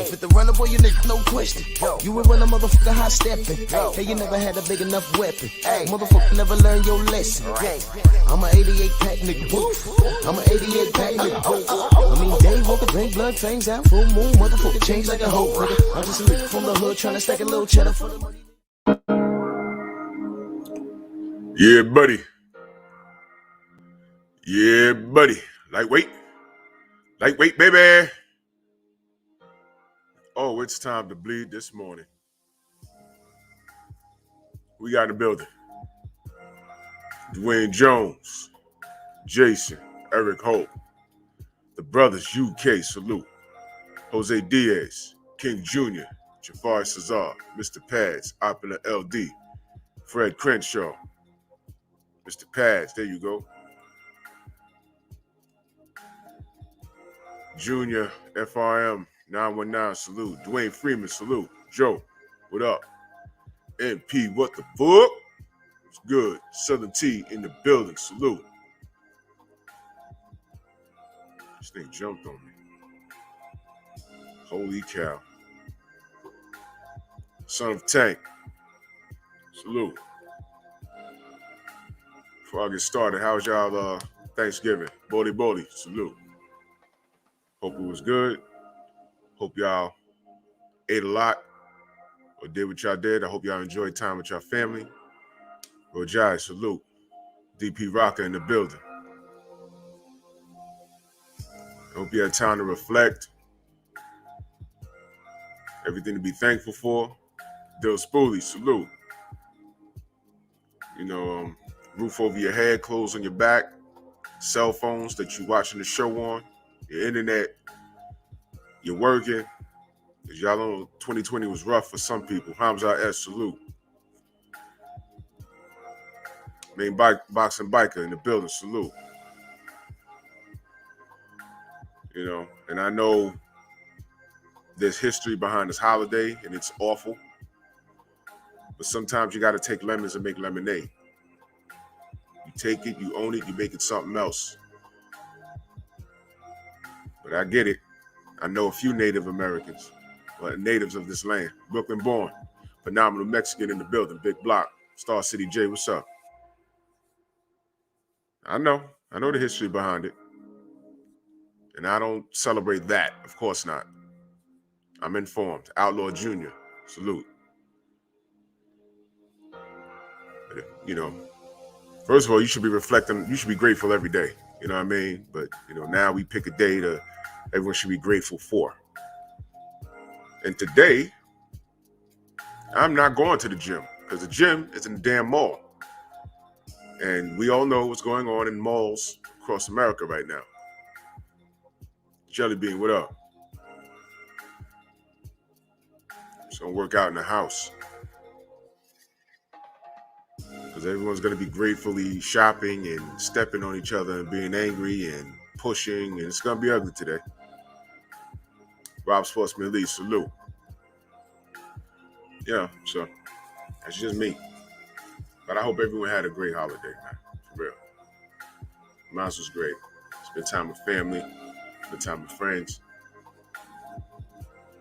With the runner boy, you nigga, no question. You were running motherfucker high stepping. Hey, you never had a big enough weapon. Motherfucker never learned your lesson. I'm a 88 pack nigga. I'm a 88 pack nigga. I mean, day walker, drink blood, fangs out, full moon, motherfucker change like a hoe. I'm just a nigga from the hood trying to stack a little cheddar for the money. Yeah, buddy. Yeah, buddy. Lightweight. Lightweight, baby. Oh, it's time to bleed this morning. We got in the building. Dwayne Jones, Jason, Eric Hope, the brothers UK salute, Jose Diaz, King Jr., Jafar Cesar, Mr. Pads, Opula LD, Fred Crenshaw, Mr. Pads, there you go. Junior, FRM, 919, salute. Dwayne Freeman, salute. Joe, what up? MP, what the fuck? It's good. Southern T in the building, salute. This thing jumped on me. Holy cow. Son of Tank, salute. Before I get started, how's y'all Thanksgiving? Boli, salute. Hope it was good. Hope y'all ate a lot or did what y'all did. I hope y'all enjoyed time with your family. Rojai, salute. DP Rocker in the building. I hope you had time to reflect. Everything to be thankful for. Dill Spoolie, salute. You know, roof over your head, clothes on your back, cell phones that you're watching the show on, your internet, you're working. As y'all know, 2020 was rough for some people. Hamza S, salute. Main boxing biker in the building, salute. You know, and I know there's history behind this holiday, and it's awful. But sometimes you got to take lemons and make lemonade. You take it, you own it, you make it something else. But I get it. I know a few Native Americans, or natives of this land. Brooklyn born, phenomenal Mexican in the building, Big Block, Star City J, what's up? I know the history behind it. And I don't celebrate that, of course not. I'm informed. Outlaw Jr., salute. But, you know, first of all, you should be reflecting, you should be grateful every day, you know what I mean? But, you know, now we pick a day to everyone should be grateful for. And today, I'm not going to the gym because the gym is in the damn mall. And we all know what's going on in malls across America right now. Jelly Bean, what up? It's going to work out in the house. Because everyone's going to be gratefully shopping and stepping on each other and being angry and pushing. And it's going to be ugly today. Rob Sportsman Lee, salute. Yeah, so that's just me. But I hope everyone had a great holiday, man. For real. Mine was great. Spend time with family. Spend time with friends.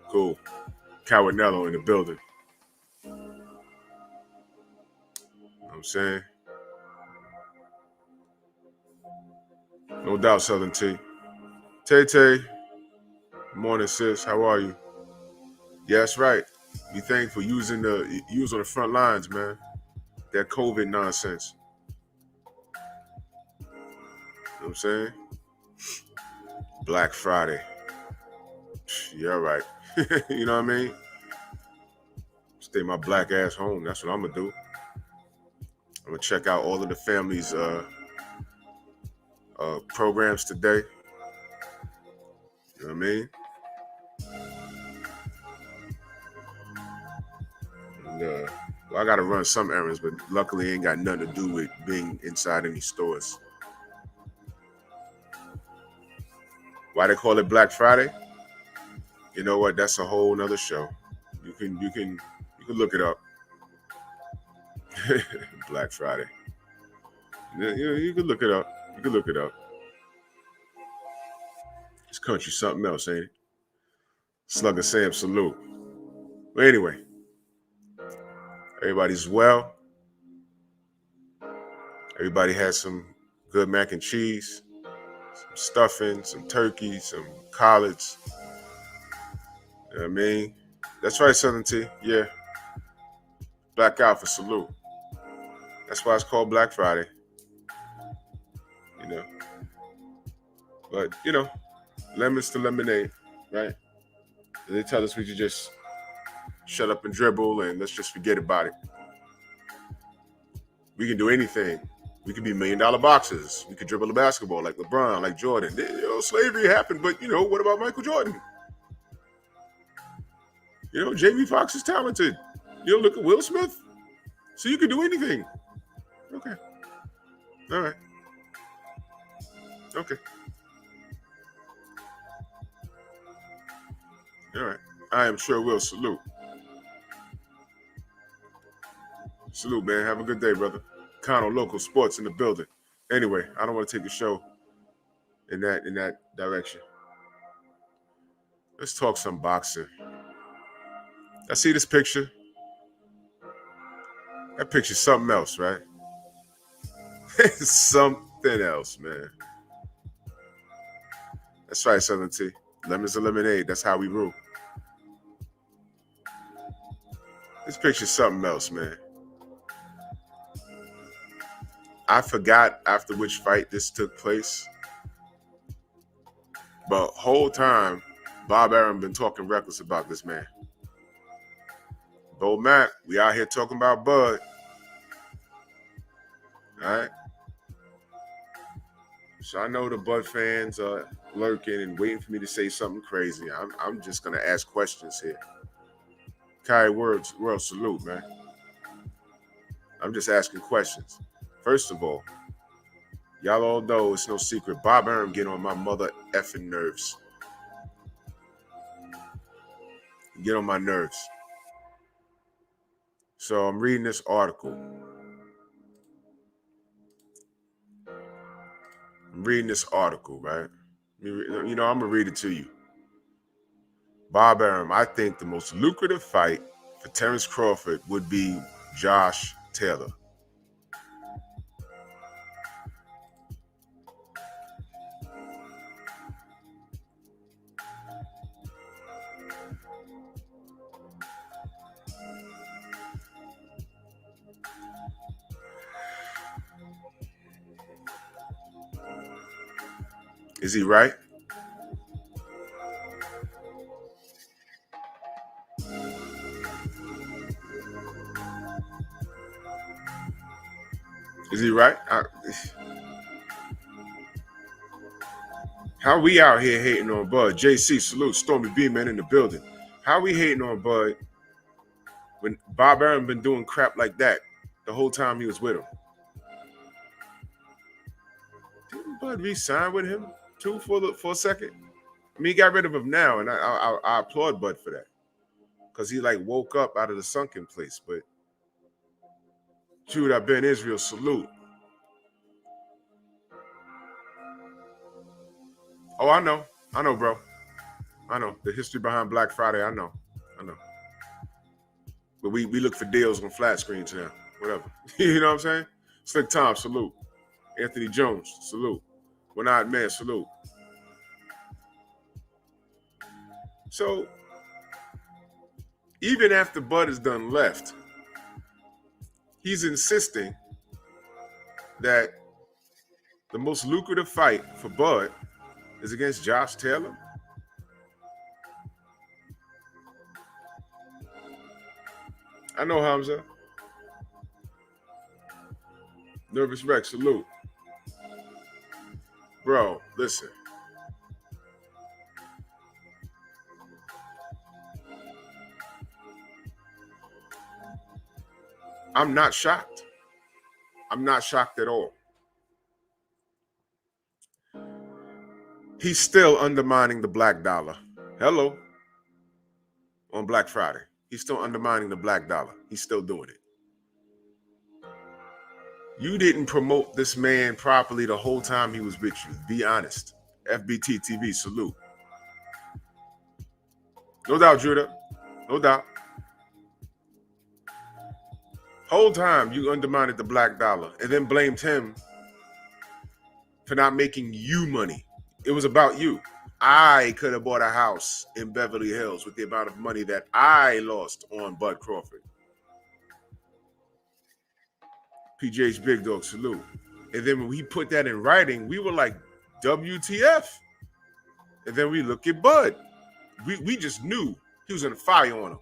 Cool. Cowardnello in the building. You know what I'm saying? No doubt, Southern T. Tay. Good morning, sis. How are you? Yeah, that's right. Be thankful using on the front lines, man. That COVID nonsense. You know what I'm saying? Black Friday. Yeah, right. You know what I mean? Stay my black ass home. That's what I'm going to do. I'm going to check out all of the family's programs today. You know what I mean? And, well, I got to run some errands, but luckily it ain't got nothing to do with being inside any stores. Why they call it Black Friday? You know what? That's a whole nother show. You can look it up. Black Friday. You can look it up. You can look it up. This country's something else, ain't it? Slugger Sam, salute. But anyway, everybody's well. Everybody has some good mac and cheese, some stuffing, some turkey, some collards. You know what I mean? That's right, Southern T. Yeah. Black out for salute. That's why it's called Black Friday. You know. But, you know, lemons to lemonade, right? They tell us we should just shut up and dribble and let's just forget about it. We can do anything. We could be $1 million boxers. We could dribble a basketball like LeBron, like Jordan. You know, slavery happened, but, you know, what about Michael Jordan? You know, Jamie Foxx is talented. You know, look at Will Smith. So you can do anything. Okay. All right. Okay. All right. I am sure will. Salute. Salute, man. Have a good day, brother. Kano Local Sports in the building. Anyway, I don't want to take the show in that direction. Let's talk some boxing. I see this picture. That picture's something else, right? It's something else, man. That's right, Southern T. Lemons and lemonade. That's how we rule. This picture's something else, man. I forgot after which fight this took place. But whole time, Bob Arum been talking reckless about this man. Bo Mac, we out here talking about Bud. All right? So I know the Bud fans are lurking and waiting for me to say something crazy. I'm just going to ask questions here. Kai World salute, man. I'm just asking questions. First of all, y'all all know it's no secret. Bob Arum get on my mother effing nerves. Get on my nerves. So I'm reading this article. Right? You know, I'm going to read it to you. Bob Arum, I think the most lucrative fight for Terrence Crawford would be Josh Taylor. Is he right? Is he right? How we out here hating on Bud? JC, salute. Stormy B, man, in the building. How we hating on Bud when Bob Arum been doing crap like that the whole time he was with him? Didn't Bud re-sign with him too for a second? I mean, he got rid of him now, and I applaud Bud for that because he like woke up out of the sunken place. But Jude, I've been Israel, salute. Oh, I know, bro. I know the history behind Black Friday. I know. But we look for deals on flat screens now. Whatever. You know what I'm saying? Slick Tom, salute. Anthony Jones, salute. One-Eyed Man, salute. So, even after Bud is done left, he's insisting that the most lucrative fight for Bud is against Josh Taylor. I know, Hamza. Nervous Rex, salute. Bro, listen. I'm not shocked. I'm not shocked at all. He's still undermining the black dollar. Hello. On Black Friday. He's still undermining the black dollar. He's still doing it. You didn't promote this man properly the whole time he was with you. Be honest. FBT TV, salute. No doubt, Judah. No doubt. Whole time you undermined the black dollar and then blamed him for not making you money. It was about you. I could have bought a house in Beverly Hills with the amount of money that I lost on Bud Crawford. PJH Big Dog, salute. And then when we put that in writing, we were like, WTF? And then we look at Bud. We just knew he was in a fire on him.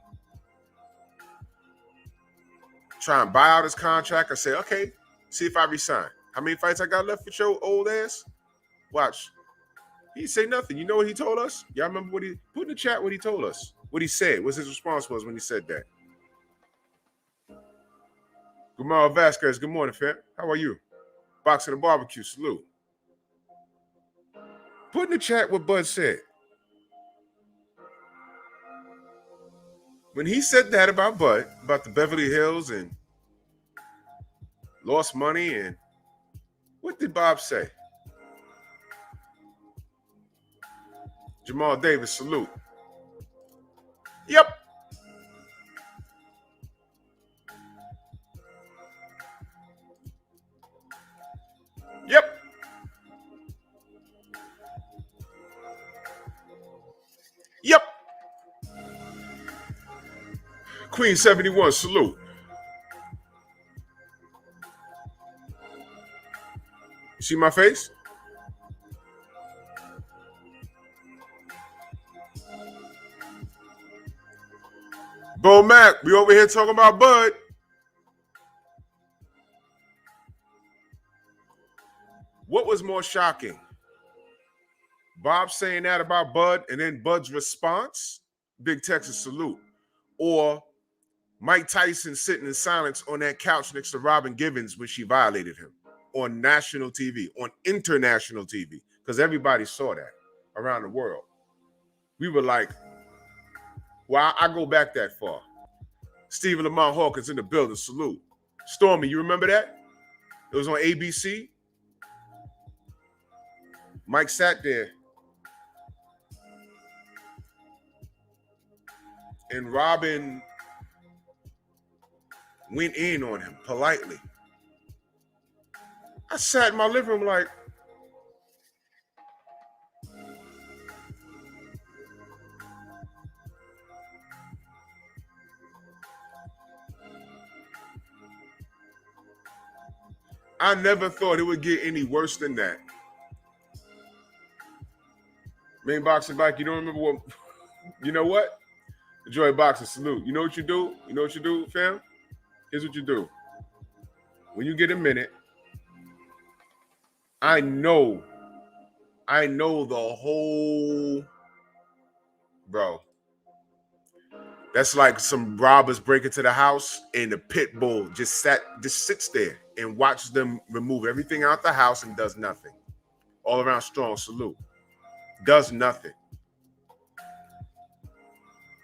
Try and buy out his contract. I say, okay, see if I resign. How many fights I got left with your old ass? Watch. He say nothing. You know what he told us? Y'all remember what he put in the chat? What he told us? What he said? What his response was when he said that? Gamal Vasquez, good morning, fam. How are you? Boxing and Barbecue, salute. Put in the chat what Bud said. When he said that about Bud, about the Beverly Hills and lost money, and what did Bob say? Jamal Davis, salute. Yep. Yep. Yep. Queen 71, salute. You see my face? Bo Mac, we over here talking about Bud. What was more shocking? Bob saying that about Bud and then Bud's response, Big Texas salute, or Mike Tyson sitting in silence on that couch next to Robin Givens when she violated him on national TV, on international TV, because everybody saw that around the world. We were like, well, I go back that far. Stephen Lamont Hawkins in the building, salute. Stormy, you remember that? It was on ABC. Mike sat there and Robin went in on him politely. I sat in my living room like, I never thought it would get any worse than that. Main boxing back, you don't remember what? You know what? Enjoy boxing, salute. You know what you do? You know what you do, fam? Here's what you do. When you get a minute, I know the whole, bro. That's like some robbers break into the house and the pit bull just sits there and watches them remove everything out the house and does nothing. All around strong, salute. Does nothing.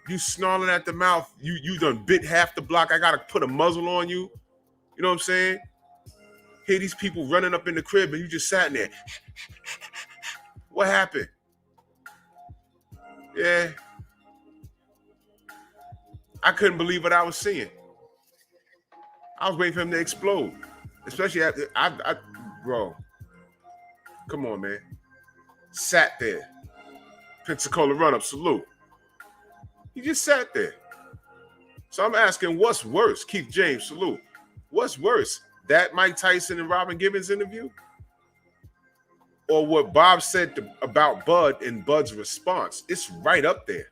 You snarling at the mouth. You done bit half the block. I gotta put a muzzle on you. You know what I'm saying? Hear these people running up in the crib and you just sat in there. What happened? Yeah. I couldn't believe what I was seeing. I was waiting for him to explode. Especially after bro. Come on, man. Sat there. Pensacola run-up, salute. He just sat there. So I'm asking, what's worse? Keith James, salute. What's worse? That Mike Tyson and Robin Givens interview? Or what Bob said about Bud and Bud's response? It's right up there.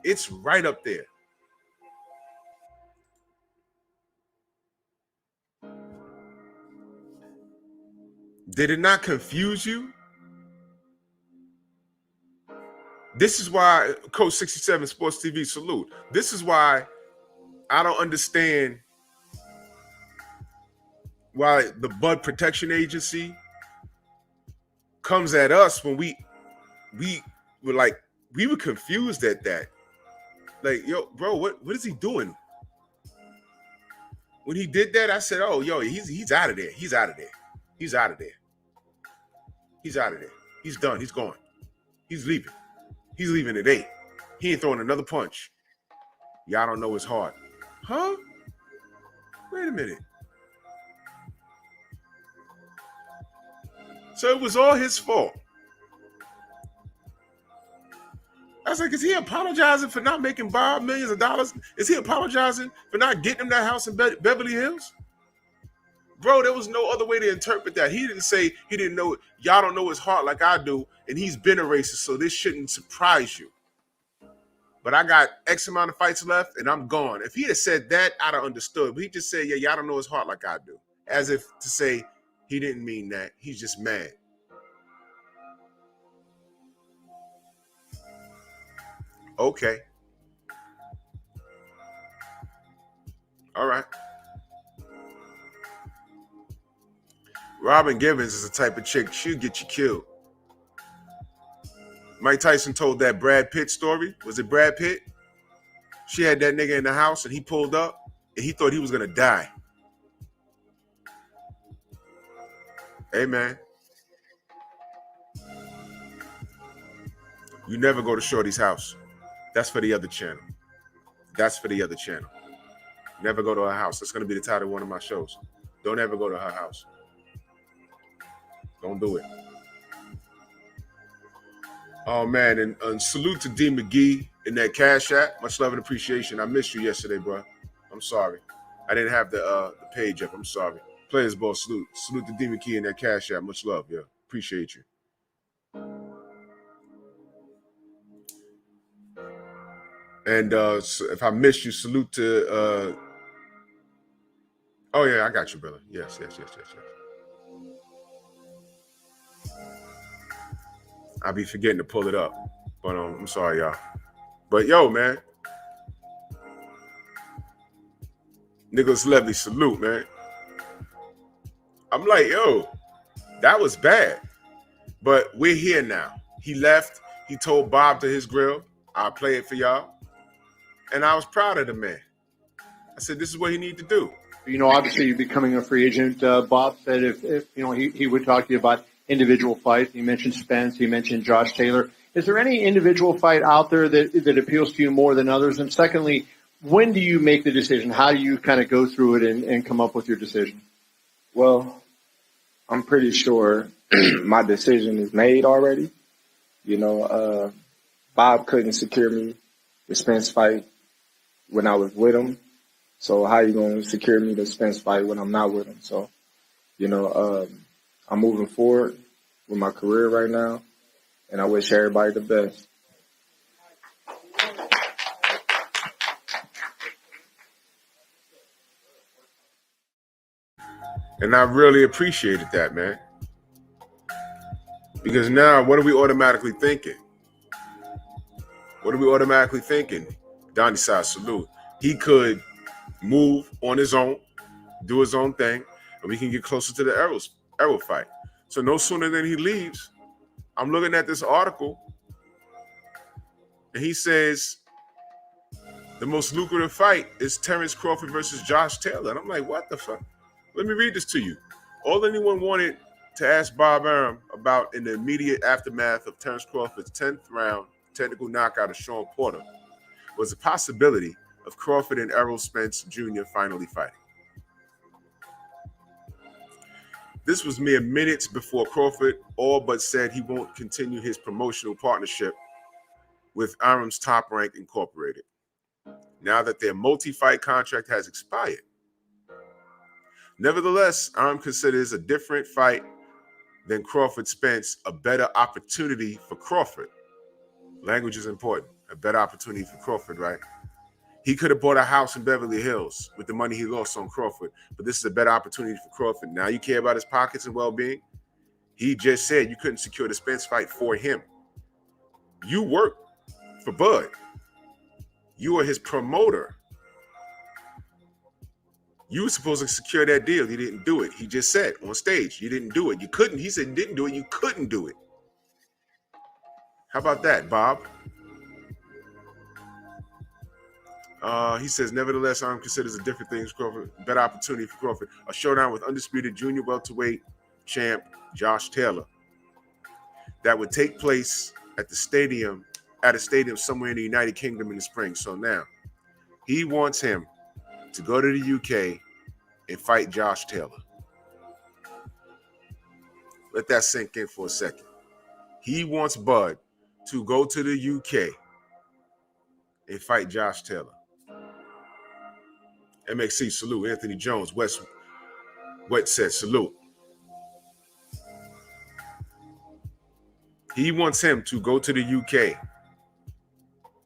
It's right up there. Did it not confuse you? This is why, Coach 67 Sports TV, salute. This is why I don't understand why the Bud Protection Agency comes at us when we were like, we were confused at that. Like, yo, bro, what is he doing? When he did that, I said, oh, yo, he's out of there. He's out of there. He's out of there. He's out of there. He's done. He's gone. He's leaving. He's leaving at 8. He ain't throwing another punch. Y'all don't know his heart. Huh? Wait a minute. So it was all his fault. I was like, is he apologizing for not making Bob millions of dollars? Is he apologizing for not getting him that house in Beverly Hills? Bro, there was no other way to interpret that. He didn't say he didn't know. Y'all don't know his heart like I do, and he's been a racist, so this shouldn't surprise you. But I got X amount of fights left, and I'm gone. If he had said that, I'd have understood. But he just said, yeah, y'all don't know his heart like I do. As if to say he didn't mean that. He's just mad. Okay. All right. Robin Givens is the type of chick, she'll get you killed. Mike Tyson told that Brad Pitt story. Was it Brad Pitt? She had that nigga in the house and he pulled up and he thought he was going to die. Hey, man. You never go to Shorty's house. That's for the other channel. That's for the other channel. Never go to her house. That's going to be the title of one of my shows. Don't ever go to her house. Don't do it. Oh, man. And salute to D. McGee in that Cash App. Much love and appreciation. I missed you yesterday, bro. I'm sorry. I didn't have the page up. I'm sorry. Players Ball, salute. Salute to D. McGee in that Cash App. Much love, yeah. Appreciate you. And so if I missed you, salute to... oh, yeah, I got you, brother. Yes. I'll be forgetting to pull it up. But I'm sorry, y'all. But, yo, man. Nicholas Levy, salute, man. I'm like, yo, that was bad. But we're here now. He left. He told Bob to his grill, I'll play it for y'all. And I was proud of the man. I said, this is what he needs to do. You know, obviously you're becoming a free agent. Bob said if you know, he would talk to you about individual fights. He mentioned Spence. He mentioned Josh Taylor. Is there any individual fight out there that appeals to you more than others? And secondly, when do you make the decision? How do you kind of go through it and come up with your decision? Well, I'm pretty sure my decision is made already. You know, Bob couldn't secure me the Spence fight when I was with him. So how you going to secure me the Spence fight when I'm not with him? So, you know, I'm moving forward with my career right now, and I wish everybody the best. And I really appreciated that, man. Because now, what are we automatically thinking? What are we automatically thinking? Donnie Side, salute. He could move on his own, do his own thing, and we can get closer to the Errol fight. So no sooner than he leaves, I'm looking at this article, and he says the most lucrative fight is Terrence Crawford versus Josh Taylor. And I'm like, what the fuck? Let me read this to you. All anyone wanted to ask Bob Arum about in the immediate aftermath of Terrence Crawford's 10th round technical knockout of Sean Porter was the possibility of Crawford and Errol Spence Jr. finally fighting. This was mere minutes before Crawford all but said he won't continue his promotional partnership with Arum's Top Rank Incorporated, now that their multi-fight contract has expired. Nevertheless, Arum considers a different fight than Crawford-Spence a better opportunity for Crawford. Language is important. A better opportunity for Crawford, right? He could have bought a house in Beverly Hills with the money he lost on Crawford, but this is a better opportunity for Crawford. Now you care about his pockets and well-being? He just said you couldn't secure the Spence fight for him. You work for Bud. You are his promoter. You were supposed to secure that deal. You didn't do it. He just said on stage, you didn't do it. You couldn't. He said you didn't do it. You couldn't do it. How about that, Bob? He says, nevertheless, Arum considers a different things. Crawford, better opportunity for Crawford. A showdown with undisputed junior welterweight champ Josh Taylor that would take place at a stadium somewhere in the United Kingdom in the spring. So now he wants him to go to the UK and fight Josh Taylor. Let that sink in for a second. He wants Bud to go to the UK and fight Josh Taylor. MXC, salute. Anthony Jones, Wet said, salute. He wants him to go to the UK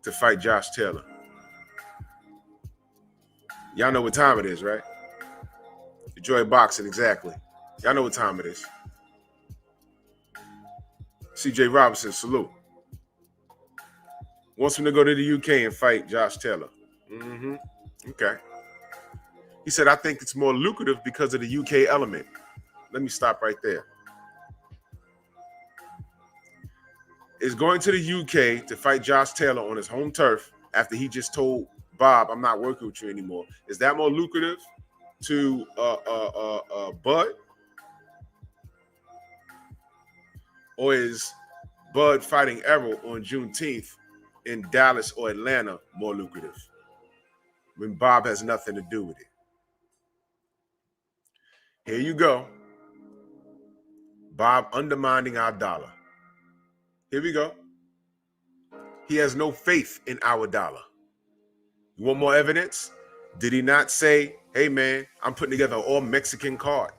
to fight Josh Taylor. Y'all know what time it is, right? Enjoy boxing, exactly. Y'all know what time it is. CJ Robinson, salute. Wants him to go to the UK and fight Josh Taylor. Okay. He said, I think it's more lucrative because of the UK element. Let me stop right there. Is going to the UK to fight Josh Taylor on his home turf after he just told Bob, I'm not working with you anymore. Is that more lucrative to Bud? Or is Bud fighting Errol on Juneteenth in Dallas or Atlanta more lucrative when Bob has nothing to do with it? Here you go. Bob undermining our dollar. Here we go. He has no faith in our dollar. You want more evidence? Did he not say, hey, man, I'm putting together an all-Mexican card.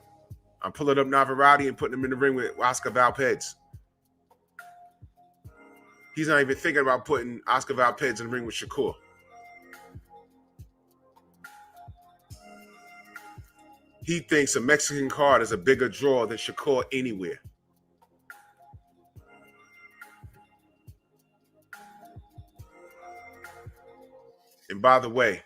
I'm pulling up Navarrete and putting him in the ring with Oscar Valpez. He's not even thinking about putting Oscar Valpez in the ring with Shakur. He thinks a Mexican card is a bigger draw than Shakur anywhere. And by the way,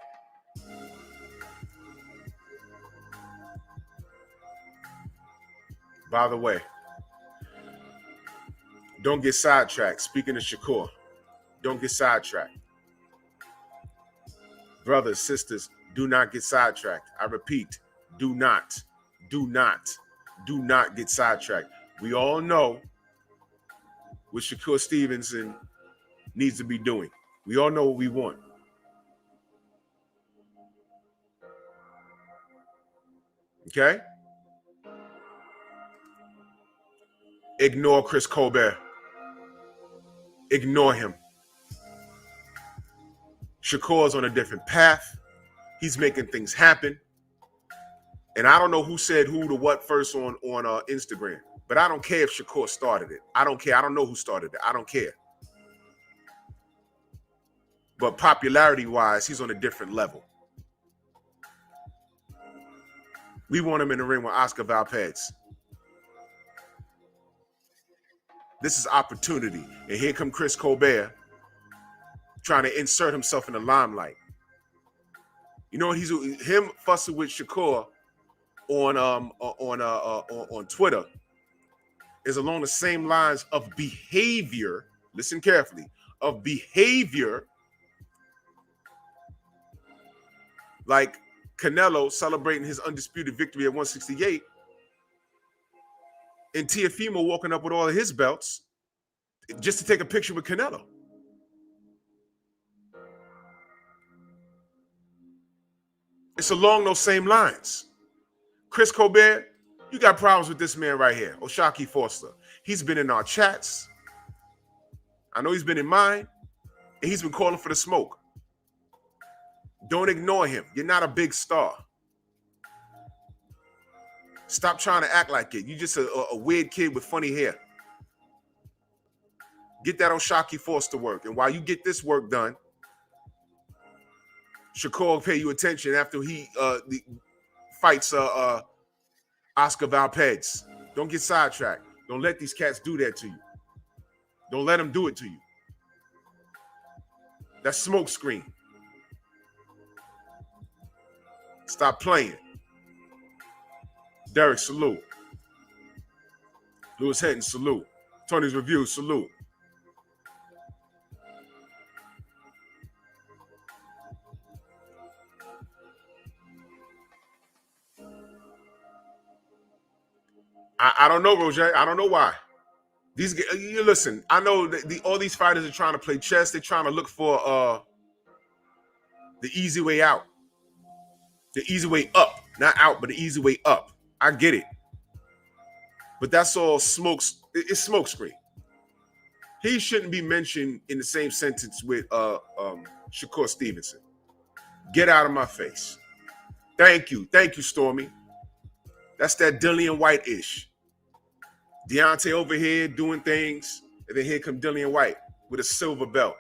don't get sidetracked. Speaking of Shakur, don't get sidetracked. Brothers, sisters, do not get sidetracked. I repeat, do not get sidetracked. We all know what Shakur Stevenson needs to be doing. We all know what we want. Okay? Ignore Chris Colbert. Ignore him. Shakur's on a different path. He's making things happen. And I don't know who said who to what first on Instagram, but I don't care if Shakur started it. I don't care. I don't know who started it. I don't care. But popularity-wise, he's on a different level. We want him in the ring with Oscar Valpez. This is opportunity. And here come Chris Colbert trying to insert himself in the limelight. You know what? Him fussing with Shakur on Twitter is along the same lines of behavior. Listen carefully. Of behavior like Canelo celebrating his undisputed victory at 168 and Teofimo walking up with all of his belts just to take a picture with Canelo. It's along those same lines. Chris Colbert, you got problems with this man right here, O'Shaquie Foster. He's been in our chats. I know he's been in mine, and he's been calling for the smoke. Don't ignore him. You're not a big star. Stop trying to act like it. You're just a weird kid with funny hair. Get that O'Shaquie Foster work. And while you get this work done, Shakur will pay you attention after he fights Oscar Valpez. Don't get sidetracked. Don't let these cats do that to you. Don't let them do it to you. That's smoke screen. Stop playing. Derek, salute. Lewis Hatton, salute. Tony's Review, salute. I don't know, Roger. I don't know why. You listen. I know that all these fighters are trying to play chess. They're trying to look for the easy way out, the easy way up, not out, but the easy way up. I get it, but that's all smokes. It's smokescreen. He shouldn't be mentioned in the same sentence with Shakur Stevenson. Get out of my face. Thank you, Stormy. That's that Dillian White-ish. Deontay over here doing things, and then here come Dillian White with a silver belt.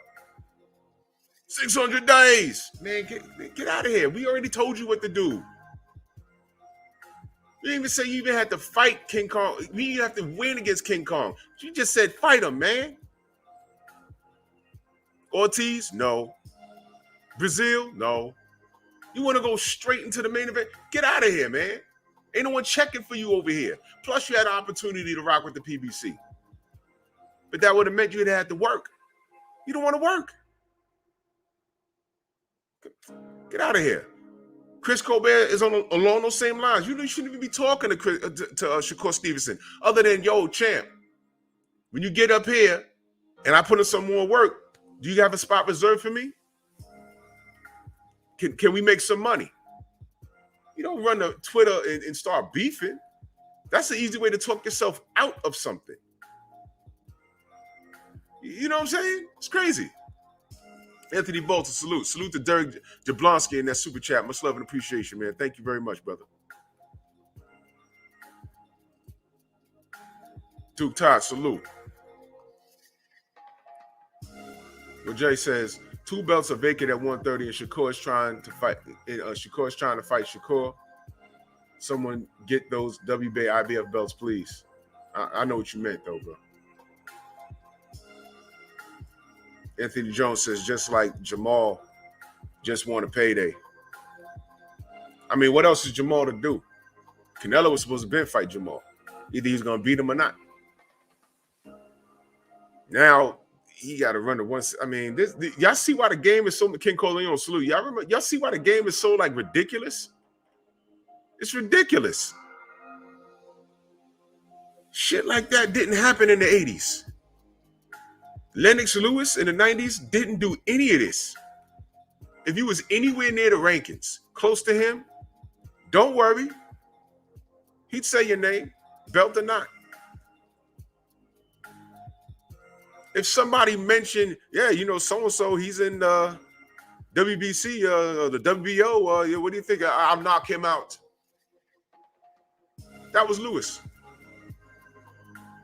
600 days. Man, get out of here. We already told you what to do. You didn't even say you even had to fight King Kong. You didn't have to win against King Kong. You just said fight him, man. Ortiz? No. Brazil? No. You want to go straight into the main event? Get out of here, man. Ain't no one checking for you over here. Plus, you had an opportunity to rock with the PBC. But that would have meant you'd have to work. You don't want to work. Get out of here. Chris Colbert is along those same lines. You shouldn't even be talking to Shakur Stevenson other than, yo, champ, when you get up here and I put in some more work, do you have a spot reserved for me? Can we make some money? You don't run to Twitter and start beefing. That's the easy way to talk yourself out of something. You know what I'm saying? It's crazy. Anthony Bolton, salute. Salute to Derek Jablonski in that super chat. Much love and appreciation, man. Thank you very much, brother. Duke Todd, salute. Well, Jay says 2 belts are vacant at 130, and Shakur is trying to fight. Shakur. Someone get those WBA IBF belts, please. I know what you meant, though, bro. Anthony Jones says, just like Jamal just won a payday. I mean, what else is Jamal to do? Canelo was supposed to fight Jamal. Either he's going to beat him or not. Now, he got to run the one. I mean, y'all see why the game is so, King Corleone, salute. Y'all see why the game is so, like, ridiculous? It's ridiculous. Shit like that didn't happen in the 80s. Lennox Lewis in the 90s didn't do any of this. If you was anywhere near the rankings, close to him, don't worry. He'd say your name, belt or not. If somebody mentioned, yeah, you know, so-and-so, he's in WBC, the WBO, what do you think? I'll knock him out. That was Lewis.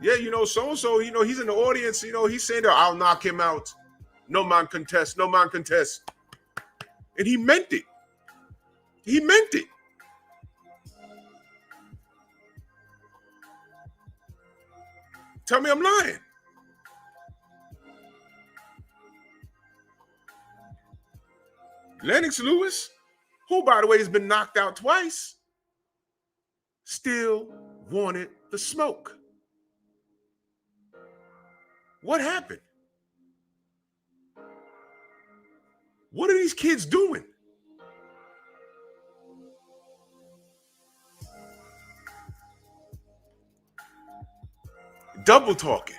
Yeah, you know, so-and-so, you know, he's in the audience, you know, he's saying that I'll knock him out. No man contest, no man contest. And he meant it. He meant it. Tell me I'm lying. Lennox Lewis, who, by the way, has been knocked out twice, still wanted the smoke. What happened? What are these kids doing? Double talking.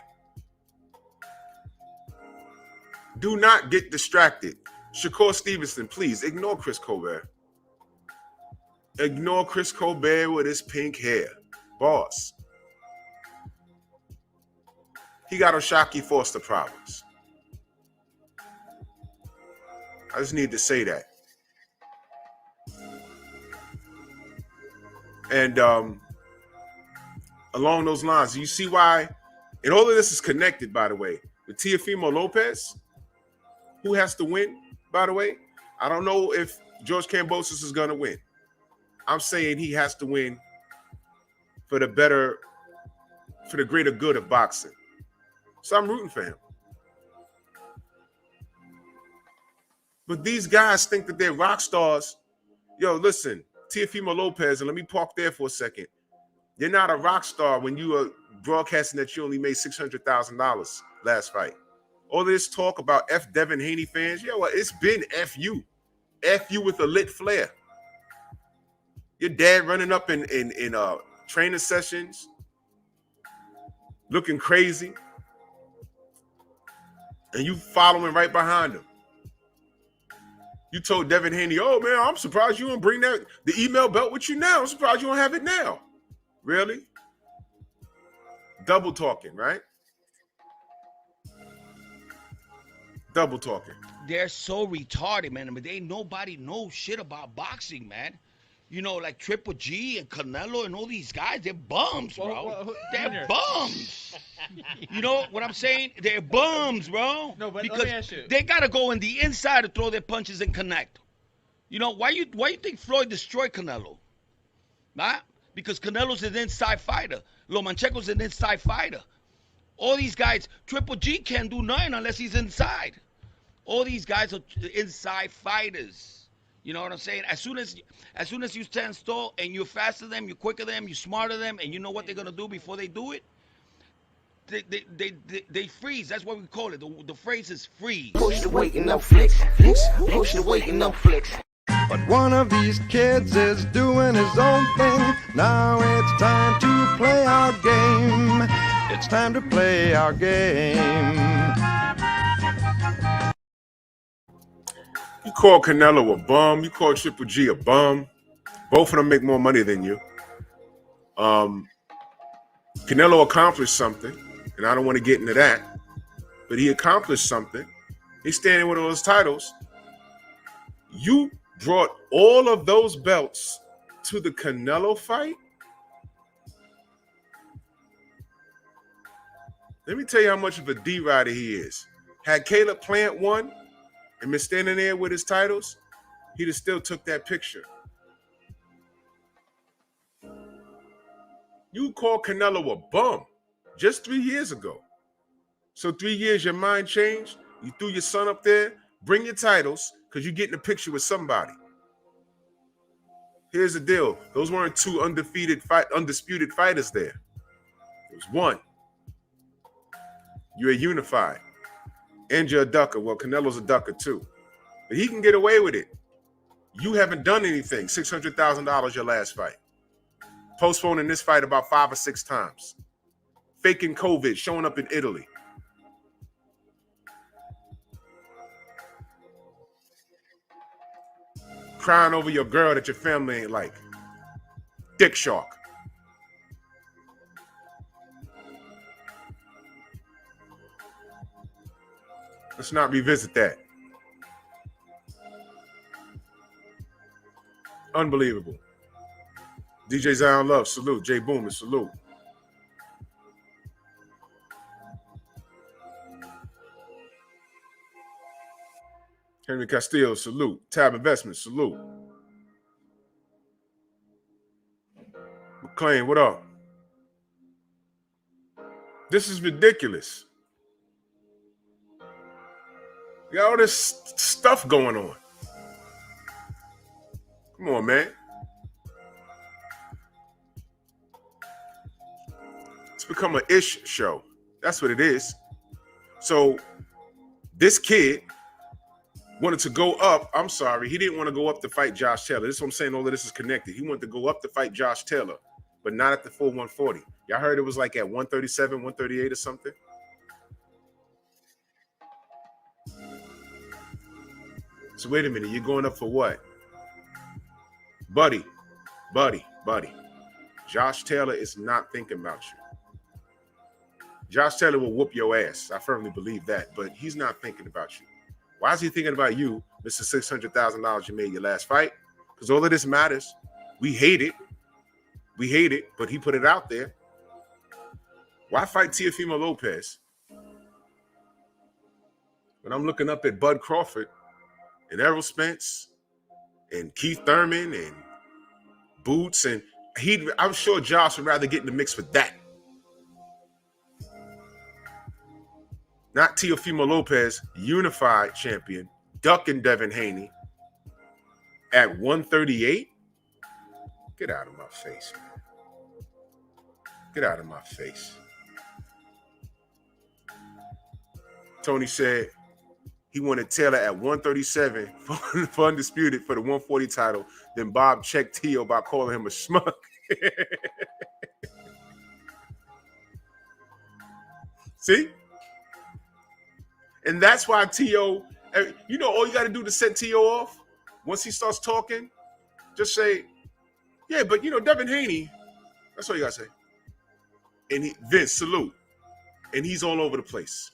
Do not get distracted. Shakur Stevenson, please ignore Chris Colbert. Ignore Chris Colbert with his pink hair. Boss. He got Oshaki Foster problems. I just need to say that. And along those lines, you see why, and all of this is connected, by the way, with Teofimo Lopez, who has to win, by the way. I don't know if George Kambosos is going to win. I'm saying he has to win for the greater good of boxing. So I'm rooting for him. But these guys think that they're rock stars. Yo, listen, Teofimo Lopez, and let me park there for a second. You're not a rock star when you are broadcasting that you only made $600,000 last fight. All this talk about F Devin Haney fans, yeah, well, it's been F you. F you with a lit flare. Your dad running up in training sessions, looking crazy, and you following right behind him. You told Devin Haney, oh, man, I'm surprised you don't bring the email belt with you now. I'm surprised you don't have it now. Really? Double talking, right? Double talking. They're so retarded, man. I mean, nobody knows shit about boxing, man. You know, like Triple G and Canelo and all these guys, they're bums, bro. They're bums. You know what I'm saying? They're bums, bro. No, but because let me ask you. they gotta go in the inside to throw their punches and connect. You know, why you think Floyd destroyed Canelo? Nah? Because Canelo's an inside fighter. Lomachenko's an inside fighter. All these guys, Triple G can't do nothing unless he's inside. All these guys are inside fighters. You know what I'm saying? As soon as you stand still and you're faster than them, you're quicker than them, you're smarter than them, and you know what they're gonna do before they do it, they freeze. That's what we call it. The phrase is freeze. Push the weight and no flex. Push the weight and no flex. But one of these kids is doing his own thing. Now it's time to play our game. It's time to play our game. You call Canelo a bum. You call Triple G a bum. Both of them make more money than you. Canelo accomplished something, and I don't want to get into that, but he accomplished something. He's standing with all his titles. You brought all of those belts to the Canelo fight? Let me tell you how much of a D-rider he is. Had Caleb Plant won and been standing there with his titles, he'd have still took that picture. You called Canelo a bum just 3 years ago. So 3 years, your mind changed. You threw your son up there. Bring your titles because you're getting a picture with somebody. Here's the deal. Those weren't two undisputed fighters there. It was one. You're unified. And you're a ducker. Well, Canelo's a ducker too. But he can get away with it. You haven't done anything. $600,000 your last fight. Postponing this fight about 5 or 6 times. Faking COVID, showing up in Italy. Crying over your girl that your family ain't like. Dick shark. Let's not revisit that. Unbelievable. DJ Zion Love, salute. Jay Boomer, salute. Henry Castillo, salute. Tab Investments, salute. McClain, what up? This is ridiculous. You got all this stuff going on. Come on, man. It's become an ish show. That's what it is. So this kid wanted to go up. I'm sorry. He didn't want to go up to fight Josh Taylor. This is what I'm saying. All of this is connected. He wanted to go up to fight Josh Taylor, but not at the full 140. Y'all heard it was like at 137, 138 or something? So wait a minute. You're going up for what? Buddy. Josh Taylor is not thinking about you. Josh Taylor will whoop your ass. I firmly believe that, but he's not thinking about you. Why is he thinking about you, Mr. $600,000 you made your last fight? Because all of this matters. We hate it, but he put it out there. Why fight Teofimo Lopez? When I'm looking up at Bud Crawford and Errol Spence and Keith Thurman and Boots, and I'm sure Josh would rather get in the mix for that. Not Teofimo Lopez, unified champion, ducking Devin Haney at 138. Get out of my face, man. Get out of my face. Tony said he wanted Taylor at 137 for Undisputed for the 140 title. Then Bob checked Tio by calling him a schmuck. See? And that's why Tio, you know, all you got to do to set Tio off, once he starts talking, just say, yeah, but, you know, Devin Haney, that's all you got to say. And Vince, salute. And he's all over the place.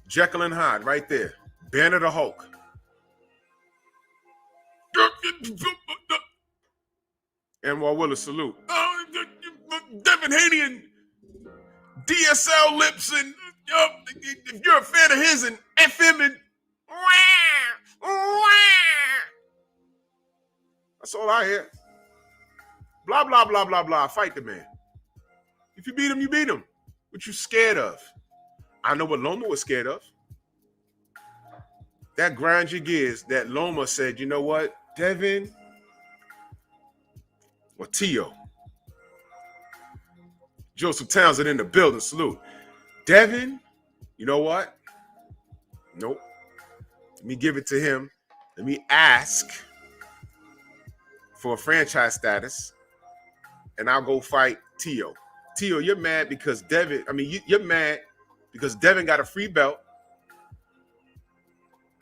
Jekyll and Hyde right there. Banner the Hulk. Anwar Willis, salute. Devin Haney and DSL lips, and if you're a fan of his, and FM and that's all I hear. Blah, blah, blah, blah, blah. Fight the man. If you beat him, you beat him. What you scared of? I know what Loma was scared of. That grind your gears, that Loma said, you know what, Devin or Tio. Joseph Townsend in the building, salute. Devin, you know what? Nope. Let me give it to him. Let me ask for a franchise status, and I'll go fight Tio. Tio, you're mad because Devin, you're mad because Devin got a free belt,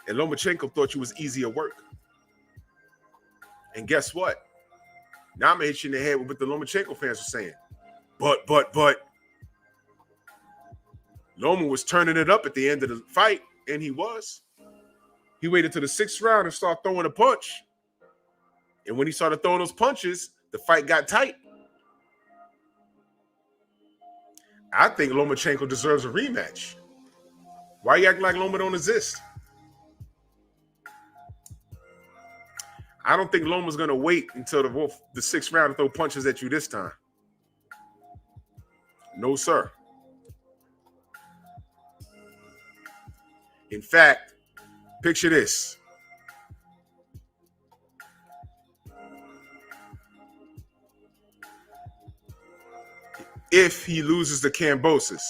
and Lomachenko thought you was easier work. And guess what? Now I'm going to hit you in the head with what the Lomachenko fans were saying. But Loma was turning it up at the end of the fight, and he was. He waited to the 6th round and started throwing a punch. And when he started throwing those punches, the fight got tight. I think Lomachenko deserves a rematch. Why you acting like Loma don't exist? I don't think Loma's going to wait until the 6th round to throw punches at you this time. No, sir. In fact, picture this. If he loses the Kambosos,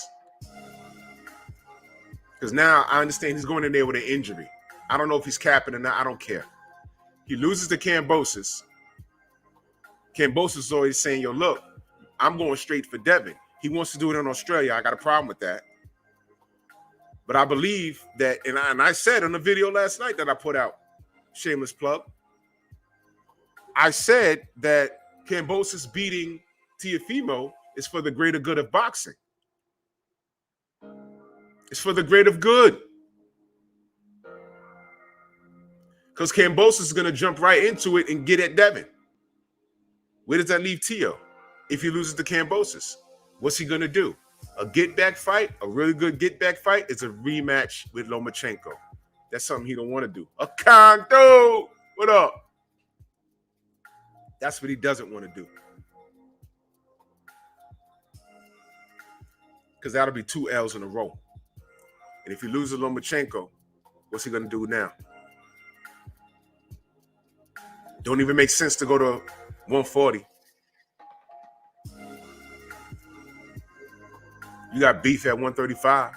because now I understand he's going in there with an injury. I don't know if he's capping or not. I don't care. He loses the Kambosos. Kambosos is always saying, yo, look, I'm going straight for Devin. He wants to do it in Australia. I got a problem with that. But I believe that, and I said on the video last night that I put out, shameless plug, I said that Kambosos beating Teofimo is for the greater good of boxing. It's for the greater good. Because Kambosos is going to jump right into it and get at Devin. Where does that leave Tio if he loses to Kambosos? What's he going to do? A get-back fight, a really good get-back fight, is a rematch with Lomachenko. That's something he don't want to do. A Kanto! What up? That's what he doesn't want to do. Because that'll be 2 L's in a row. And if he loses Lomachenko, what's he going to do now? Don't even make sense to go to 140. You got beef at 135.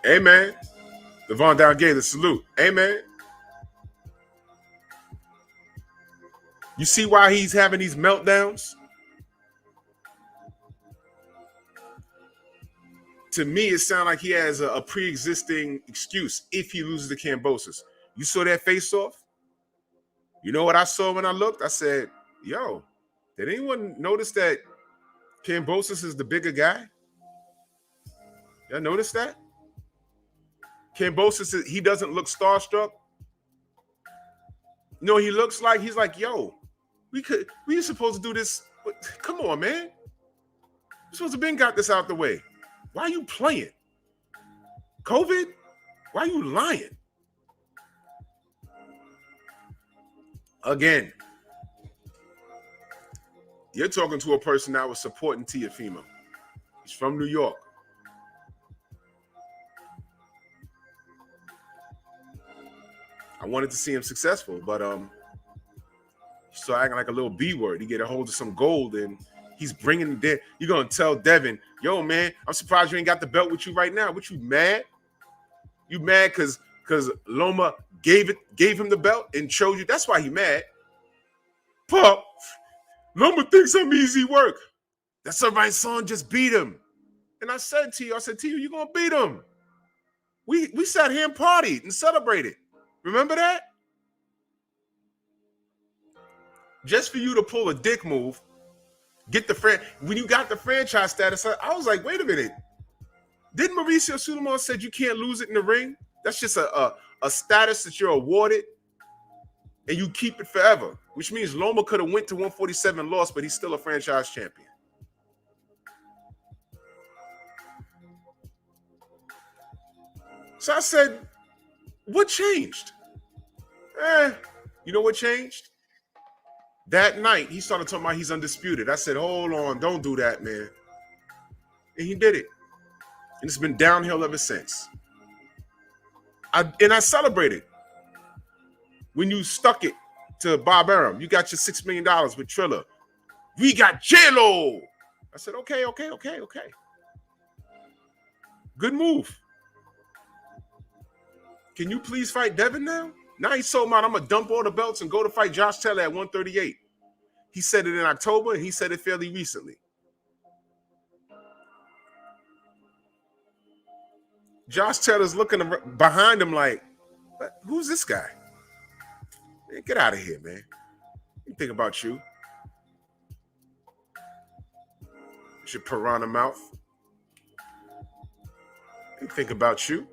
Hey, man. Devon Down gave the salute. Hey, man. You see why he's having these meltdowns? To me, it sounds like he has a pre-existing excuse if he loses the Kambosos. You saw that face-off? You know what I saw when I looked? I said, yo, did anyone notice that Kambosos is the bigger guy? Y'all notice that? Kambosos, he doesn't look starstruck. You know what he looks like? He's like, yo, we were supposed to do this. Come on, man. We're supposed to been got this out the way. Why are you playing? COVID? Why are you lying? Again, you're talking to a person that was supporting Teofimo. He's from New York. wanted to see him successful, but he started acting like a little B word. He get a hold of some gold and he's bringing it there. You're gonna tell Devin, yo, man, I'm surprised you ain't got the belt with you right now. What, you mad? You mad because Loma gave him the belt and showed you? That's why he mad. Pop, Loma thinks I'm easy work. That's all right, son. Just beat him. And I said to you, you're gonna beat him. We sat here and partied and celebrated. Remember that? Just for you to pull a dick move, when you got the franchise status, I was like, wait a minute. Didn't Mauricio Sulaiman said you can't lose it in the ring? That's just a status that you're awarded and you keep it forever, which means Loma could have went to 147, lost, but he's still a franchise champion. So I said, what changed? You know what changed? That night, he started talking about he's undisputed. I said, hold on, don't do that, man. And he did it. And it's been downhill ever since. I celebrated. When you stuck it to Bob Arum, you got your $6 million with Triller. We got J-Lo. I said, okay. Good move. Can you please fight Devin now? Now he's so mad, I'm going to dump all the belts and go to fight Josh Taylor at 138. He said it in October, and he said it fairly recently. Josh Taylor's looking behind him like, who's this guy? Man, get out of here, man. Think about you. It's your piranha mouth. Think about you.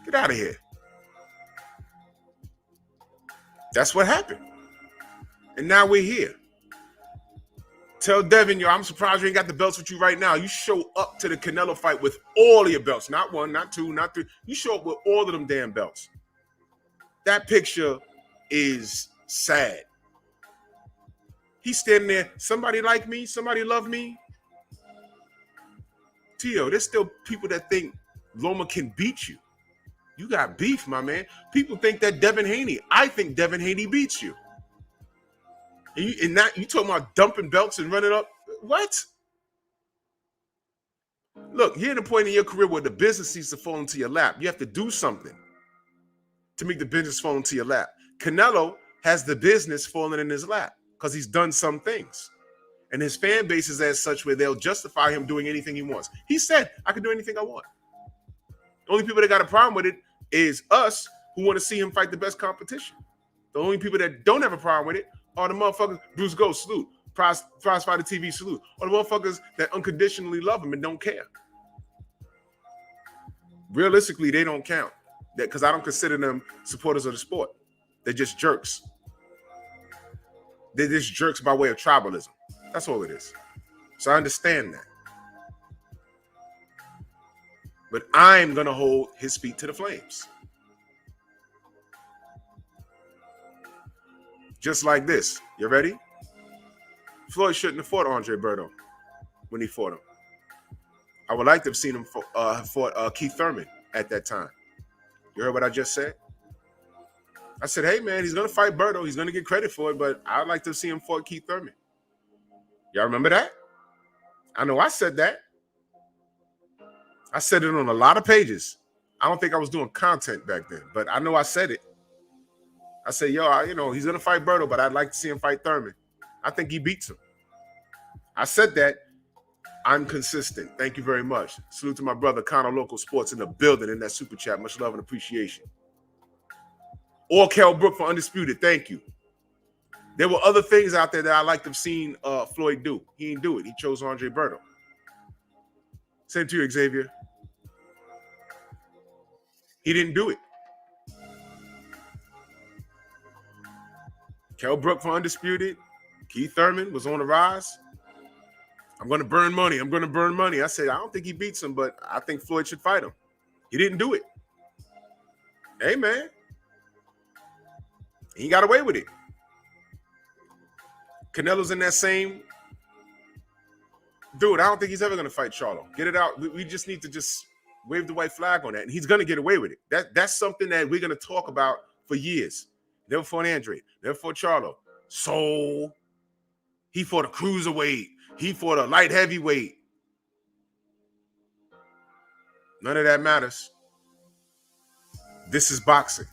Get out of here. That's what happened. And now we're here. Tell Devin, yo, I'm surprised you ain't got the belts with you right now. You show up to the Canelo fight with all of your belts. Not one, not two, not three. You show up with all of them damn belts. That picture is sad. He's standing there, somebody like me, somebody love me. Tio, there's still people that think Loma can beat you. You got beef, my man. People think that Devin Haney. I think Devin Haney beats you. And you talking about dumping belts and running up? What? Look, you're at a point in your career where the business needs to fall into your lap. You have to do something to make the business fall into your lap. Canelo has the business falling in his lap because he's done some things. And his fan base is as such where they'll justify him doing anything he wants. He said, I can do anything I want. The only people that got a problem with it is us who want to see him fight the best competition. The only people that don't have a problem with it are the motherfuckers, Bruce Ghost, salute, Prize Fighter TV, salute, or the motherfuckers that unconditionally love him and don't care. Realistically, they don't count. That because I don't consider them supporters of the sport. They're just jerks. They're just jerks by way of tribalism. That's all it is. So I understand that. But I'm going to hold his feet to the flames. Just like this. You ready? Floyd shouldn't have fought Andre Berto when he fought him. I would like to have seen him fought Keith Thurman at that time. You heard what I just said? I said, hey, man, he's going to fight Berto. He's going to get credit for it, but I'd like to see him fight Keith Thurman. Y'all remember that? I know I said that. I said it on a lot of pages. I don't think I was doing content back then, but I know I said it. I said, yo, he's going to fight Berto, but I'd like to see him fight Thurman. I think he beats him. I said that. I'm consistent. Thank you very much. Salute to my brother, Connor Local Sports in the building in that super chat. Much love and appreciation. Or Cal Brook for Undisputed. Thank you. There were other things out there that I liked to have seen Floyd do. He didn't do it. He chose Andre Berto. Same to you, Xavier. He didn't do it. Cal Brook for Undisputed. Keith Thurman was on the rise. I'm going to burn money. I said, I don't think he beats him, but I think Floyd should fight him. He didn't do it. Hey, man. He got away with it. Canelo's in that same... Dude, I don't think he's ever going to fight Charlo. Get it out. We just need to just wave the white flag on that, and he's gonna get away with it. That's something that we're gonna talk about for years. Never fought Andre, never fought Charlo. So he fought a cruiserweight, he fought a light heavyweight. None of that matters. This is boxing.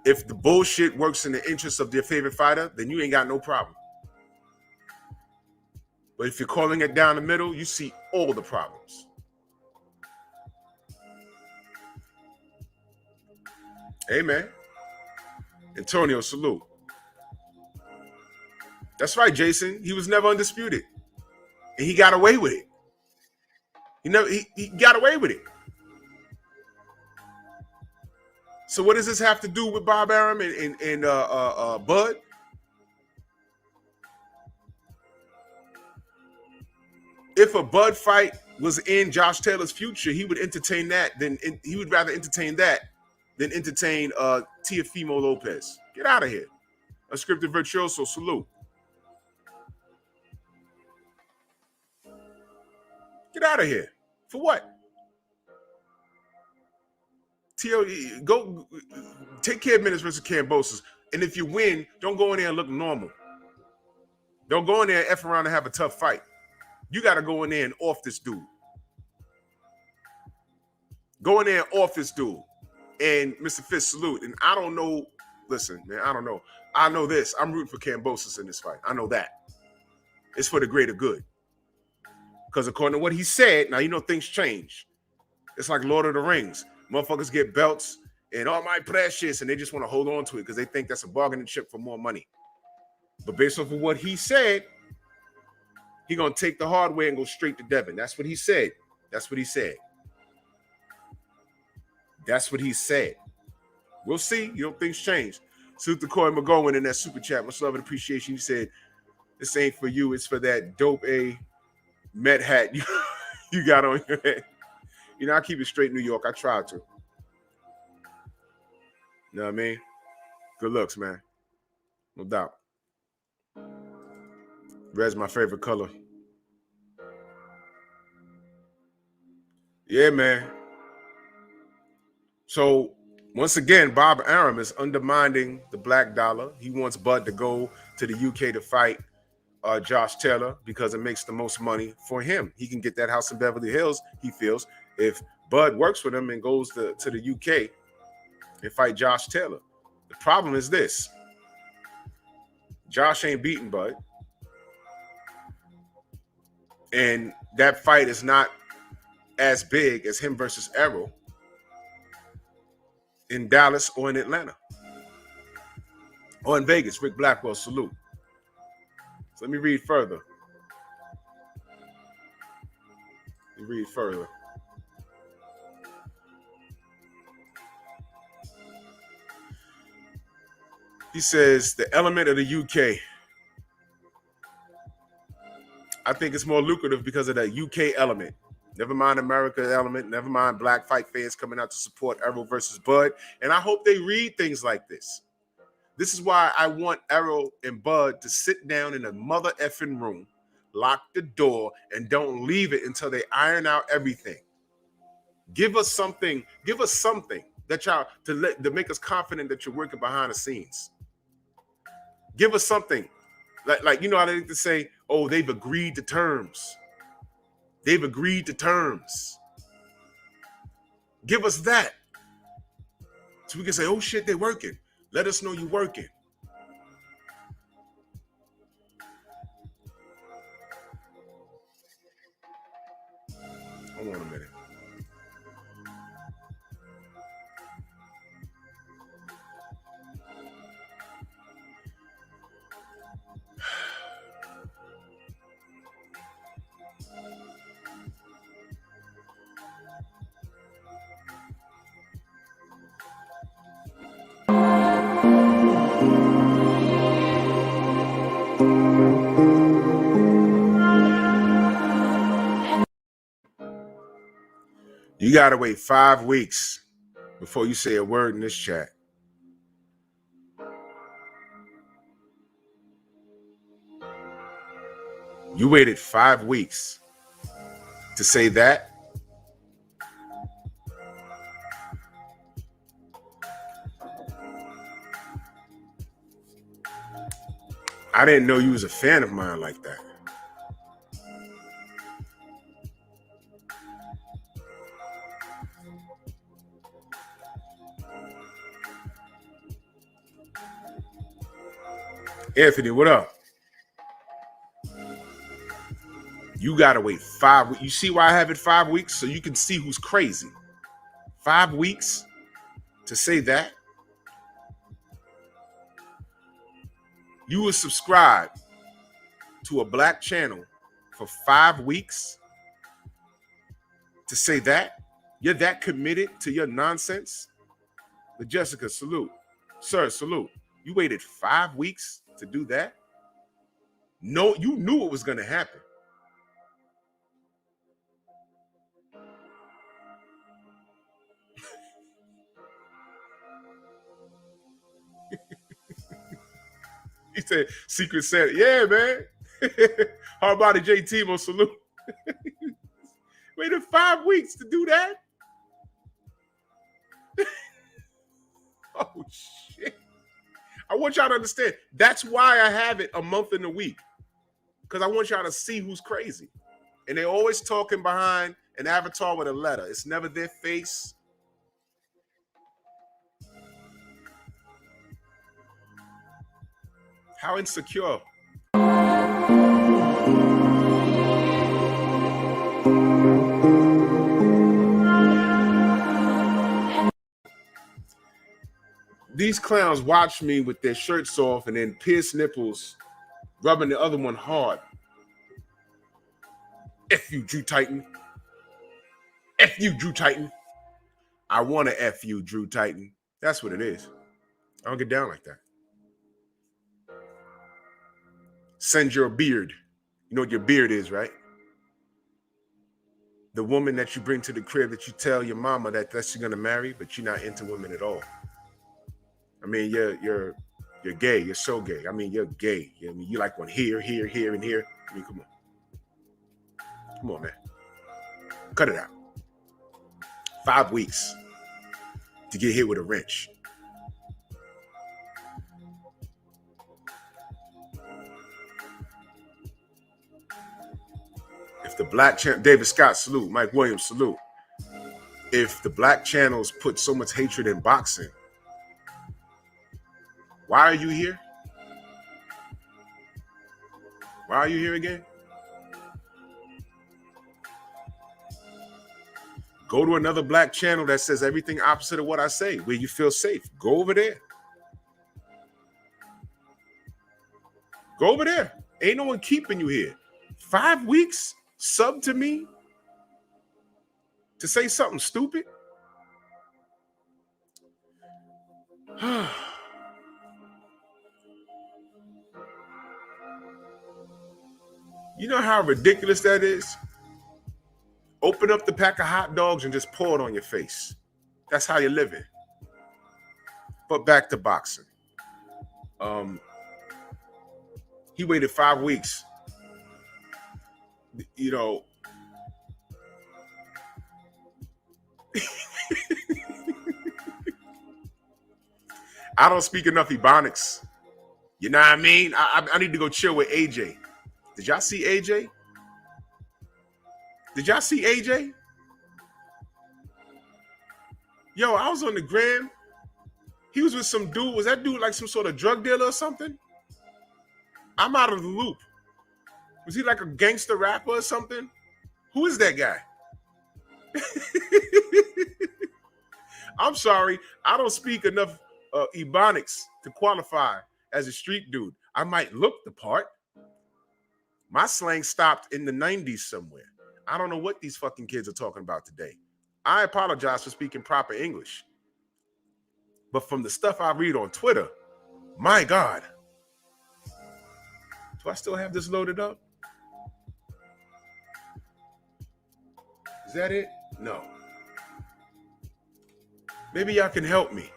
If the bullshit works in the interest of their favorite fighter, then you ain't got no problem. But if you're calling it down the middle, you see all the problems. Hey, man. Antonio, salute. That's right, Jason. He was never undisputed. And he got away with it. He got away with it. So what does this have to do with Bob Arum and Bud? If a Bud fight was in Josh Taylor's future, he would entertain that. He would rather entertain that than entertain Teofimo Lopez. Get out of here. A scripted virtuoso, salute. Get out of here. For what? Go take care of Menace versus Kambosos. And if you win, don't go in there and look normal. Don't go in there and F around and have a tough fight. You got to go in there and off this dude. Go in there and off this dude. And Mr. Fitz, salute. And I don't know. Listen, man, I don't know. I know this. I'm rooting for Kambosos in this fight. I know that. It's for the greater good. Because according to what he said, now you know things change. It's like Lord of the Rings. Motherfuckers get belts and all my precious, and they just want to hold on to it because they think that's a bargaining chip for more money. But based off of what he said, he gonna take the hard way and go straight to Devin. That's what he said. That's what he said. That's what he said. We'll see. You know, things change. Salute to Corey McGowan in that super chat. Much love and appreciation. He said, "This ain't for you. It's for that dope A Met hat you got on your head." You know, I keep it straight New York. I try to. You know what I mean? Good looks, man. No doubt. Red's my favorite color. Yeah, man. So, once again, Bob Arum is undermining the black dollar. He wants Bud to go to the UK to fight Josh Taylor because it makes the most money for him. He can get that house in Beverly Hills, he feels, if Bud works with him and goes to the UK and fight Josh Taylor. The problem is this. Josh ain't beating Bud. And that fight is not as big as him versus Errol in Dallas or in Atlanta. Or in Vegas. Rick Blackwell, salute. So let me read further. He says, the element of the UK. I think it's more lucrative because of the UK element. Never mind America element. Never mind black fight fans coming out to support Errol versus Bud. And I hope they read things like this. This is why I want Errol and Bud to sit down in a mother effing room, lock the door, and don't leave it until they iron out everything. Give us something that y'all to make us confident that you're working behind the scenes. Give us something. Like you know how they like to say, oh, they've agreed to terms. They've agreed to terms. Give us that. So we can say, oh shit, they're working. Let us know you're working. Hold on a minute. You got to wait 5 weeks before you say a word in this chat. You waited 5 weeks to say that. I didn't know you was a fan of mine like that. Anthony, what up? You gotta wait 5 weeks. You see why I have it 5 weeks? So you can see who's crazy. 5 weeks to say that? You will subscribe to a black channel for 5 weeks to say that? You're that committed to your nonsense? But Jessica, salute. Sir, salute. You waited 5 weeks to do that? No, you knew it was going to happen. He said, Secret Santa. Yeah, man. Hard body JT will salute. Waited 5 weeks to do that? Oh, shit. I want y'all to understand. That's why I have it a month in a week. Because I want y'all to see who's crazy. And they're always talking behind an avatar with a letter. It's never their face. How insecure. These clowns watch me with their shirts off and then pierce nipples, rubbing the other one hard. F you, Drew Titan. F you, Drew Titan. I want to F you, Drew Titan. That's what it is. I don't get down like that. Send your beard. You know what your beard is, right? The woman that you bring to the crib that you tell your mama that that's you're gonna marry, but you're not into women at all. I mean, you're gay. You're so gay. I mean, you're gay. I mean, you like one here, here, here, and here. I mean, come on. Come on, man. Cut it out. 5 weeks to get hit with a wrench. If the black channel, David Scott, salute. Mike Williams, salute. If the black channels put so much hatred in boxing, why are you here? Why are you here again? Go to another black channel that says everything opposite of what I say, where you feel safe. Go over there. Go over there. Ain't no one keeping you here. 5 weeks? Sub to me? To say something stupid? You know how ridiculous that is? Open up the pack of hot dogs and just pour it on your face. That's how you're living. But back to boxing. He waited 5 weeks. You know, I don't speak enough Ebonics. You know what I mean? I need to go chill with AJ. Did y'all see AJ? Did y'all see AJ? Yo, I was on the gram. He was with some dude. Was that dude like some sort of drug dealer or something? I'm out of the loop. Was he like a gangster rapper or something? Who is that guy? I'm sorry. I don't speak enough Ebonics to qualify as a street dude. I might look the part. My slang stopped in the 90s somewhere. I don't know what these fucking kids are talking about today. I apologize for speaking proper English. But from the stuff I read on Twitter, my God. Do I still have this loaded up? Is that it? No. Maybe y'all can help me.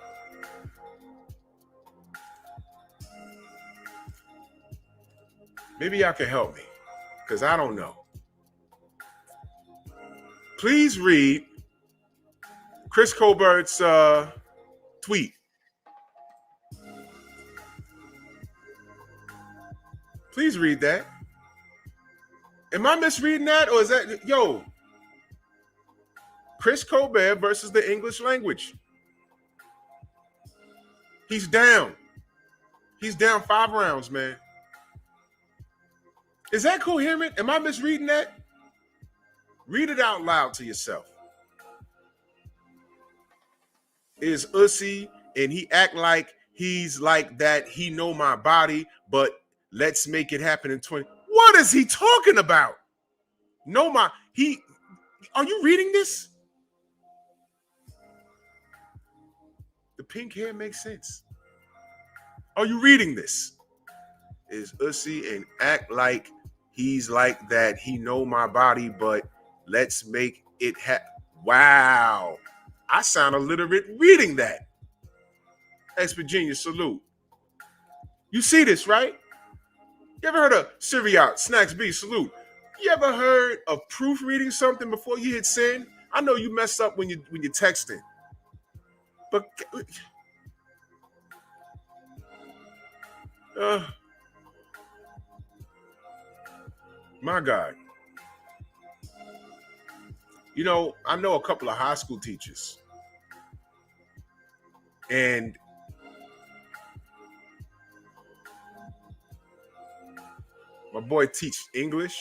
Maybe y'all can help me, because I don't know. Please read Chris Colbert's tweet. Please read that. Am I misreading that, or is that Chris Colbert versus the English language? He's down. He's down 5 rounds, man. Is that coherent? Am I misreading that? Read it out loud to yourself. Is Ussy and he act like he's like that. He know my body, but let's make it happen in 20. What is he talking about? Are you reading this? The pink hair makes sense. Are you reading this? Is Ussy and act like he's like that. He know my body, but let's make it happen. Wow. I sound illiterate reading that. Ex Virginia, salute. You see this, right? You ever heard of Syriac, Snacks B, salute? You ever heard of proofreading something before you hit send? I know you mess up when you're texting. But my God. You know, I know a couple of high school teachers. And my boy teaches English,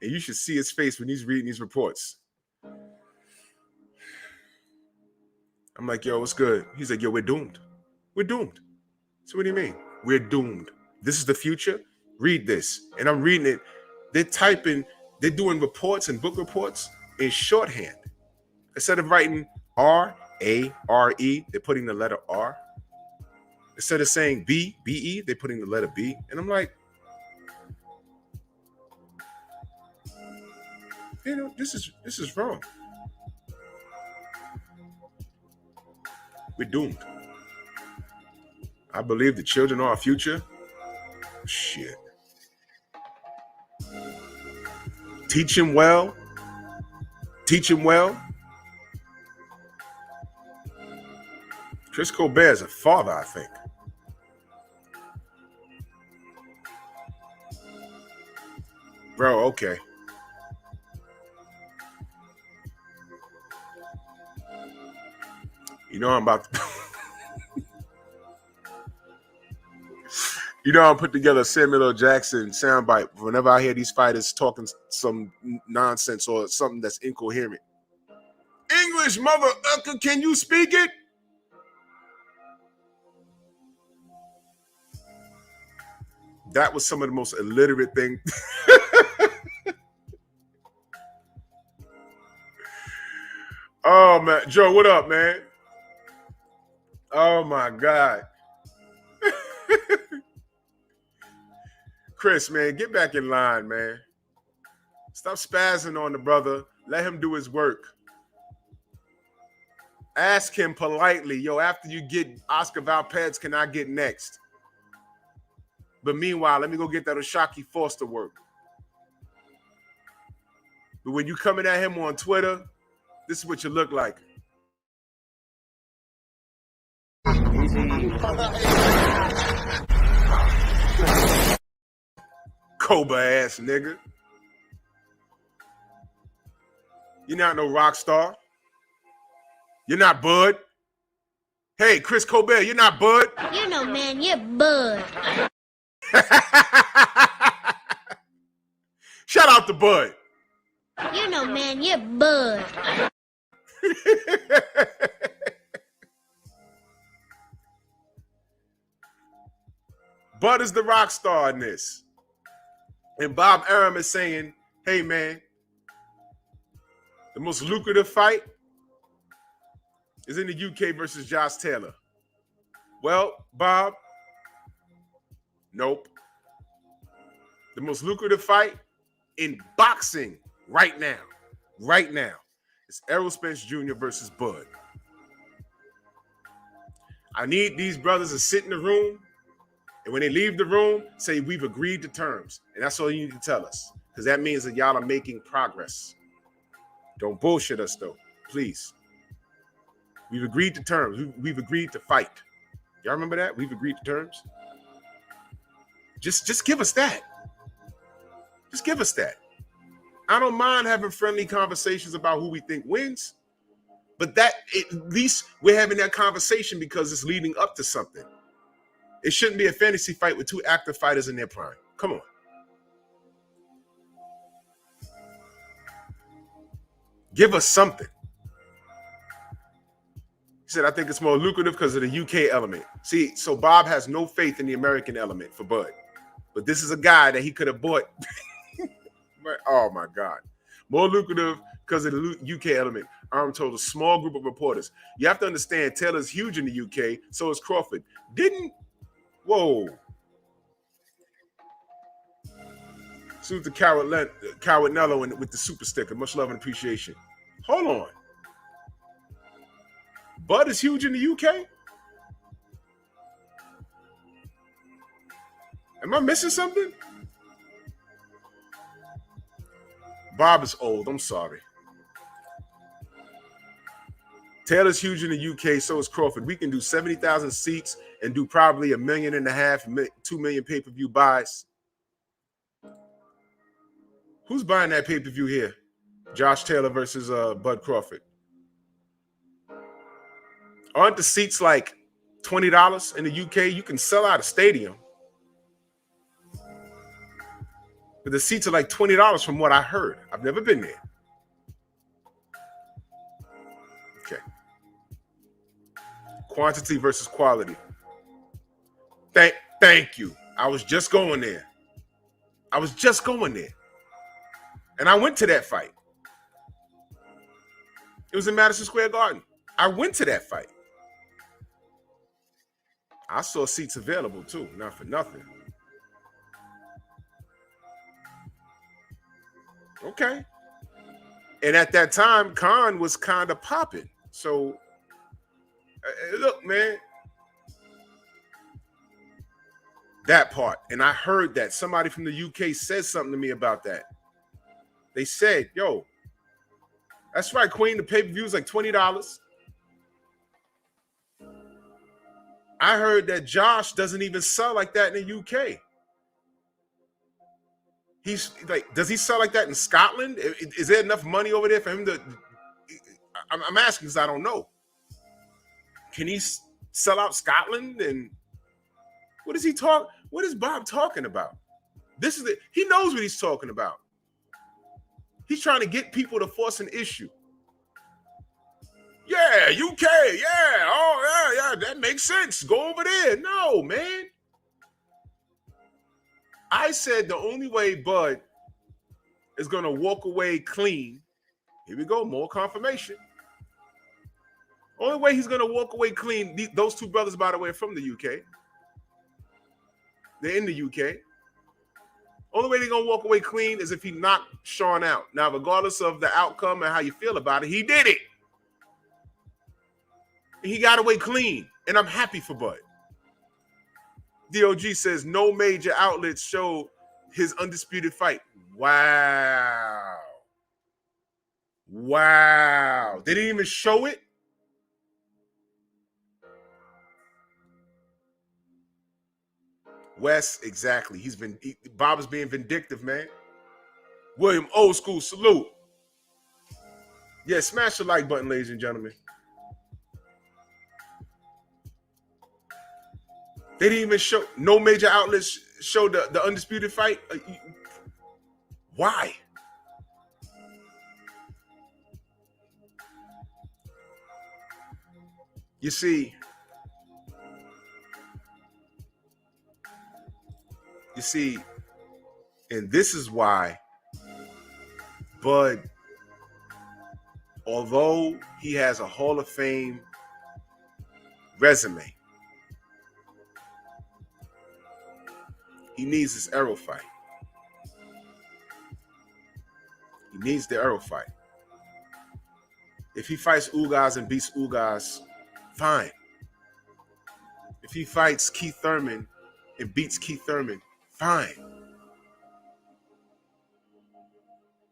and you should see his face when he's reading these reports. I'm like, yo, what's good? He's like, yo, we're doomed. We're doomed. So what do you mean? We're doomed. This is the future. Read this. And I'm reading it. They're doing reports and book reports in shorthand. Instead of writing R-A-R-E, they're putting the letter R. Instead of saying B-B-E, they're putting the letter B. And I'm like, you know, this is wrong. We're doomed. I believe the children are our future. Shit. Teach him well. Teach him well. Chris Colbert is a father, I think. Bro, okay. You know I'm about to... You know, I'll put together a Samuel L. Jackson soundbite whenever I hear these fighters talking some nonsense or something that's incoherent. English, mother, can you speak it? That was some of the most illiterate thing. Oh, man. Joe, what up, man? Oh, my God. Chris, man, get back in line, man. Stop spazzing on the brother. Let him do his work. Ask him politely, yo, after you get Oscar Valpez, can I get next? But meanwhile, let me go get that Oshaki Foster work. But when you coming at him on Twitter, this is what you look like. Cobra ass nigga. You're not no rock star. You're not Bud. Hey, Chris Colbert, you're not Bud. You know, man, you're Bud. Shout out to Bud. You know, man, you're Bud. Bud is the rock star in this. And Bob Arum is saying, hey, man, the most lucrative fight is in the UK versus Josh Taylor. Well, Bob, nope. The most lucrative fight in boxing right now, is Errol Spence Jr. versus Bud. I need these brothers to sit in the room, and when they leave the room, say, we've agreed to terms. And that's all you need to tell us, because that means that y'all are making progress. Don't bullshit us, though, please. We've agreed to terms. We've agreed to fight. Y'all remember that? We've agreed to terms. Just give us that. Just give us that. I don't mind having friendly conversations about who we think wins, but that at least we're having that conversation because it's leading up to something. It shouldn't be a fantasy fight with two active fighters in their prime. Come on. Give us something. He said, I think it's more lucrative because of the UK element. See, so Bob has no faith in the American element for Bud. But this is a guy that he could have bought. Oh, my God. More lucrative because of the UK element. Arum told a small group of reporters. You have to understand, Taylor's huge in the UK, so is Crawford. Whoa. Salute to Cowardnello with the super sticker. Much love and appreciation. Hold on. Bud is huge in the UK? Am I missing something? Bob is old. I'm sorry. Taylor's huge in the UK, so is Crawford. We can do 70,000 seats and do probably 1.5 million, 2 million pay-per-view buys. Who's buying that pay-per-view here? Josh Taylor versus Bud Crawford. Aren't the seats like $20 in the UK? You can sell out a stadium. But the seats are like $20 from what I heard. I've never been there. Okay. Quantity versus quality. Thank you. I was just going there. And I went to that fight. It was in Madison Square Garden. I went to that fight. I saw seats available too, not for nothing. Okay. And at that time, Khan was kind of popping. So, look, man. That part. And I heard that. Somebody from the UK said something to me about that. They said, yo, that's right, Queen. The pay-per-view is like $20. I heard that Josh doesn't even sell like that in the UK. He's like, does he sell like that in Scotland? Is there enough money over there for him to? I'm asking because I don't know. Can he sell out Scotland? And what is he talk? What is Bob talking about? He knows what he's talking about. He's trying to get people to force an issue. Yeah, UK, yeah, oh yeah, that makes sense. Go over there. No, man. I said the only way Bud is going to walk away clean, here we go, more confirmation. Only way he's going to walk away clean, those two brothers, by the way, are from the UK. They're in the UK. Only way they're going to walk away clean is if he knocked Sean out. Now, regardless of the outcome and how you feel about it, he did it. And he got away clean, and I'm happy for Bud. DOG says no major outlets showed his undisputed fight. Wow. They didn't even show it? Wes, exactly. Bob is being vindictive, man. William, old school, salute. Yeah, smash the like button, ladies and gentlemen. They didn't even show, no major outlets showed the undisputed fight. Why? You see, and this is why Bud, although he has a Hall of Fame resume, he needs this Errol fight. He needs the Errol fight. If he fights Ugas and beats Ugas, fine. If he fights Keith Thurman and beats Keith Thurman, fine.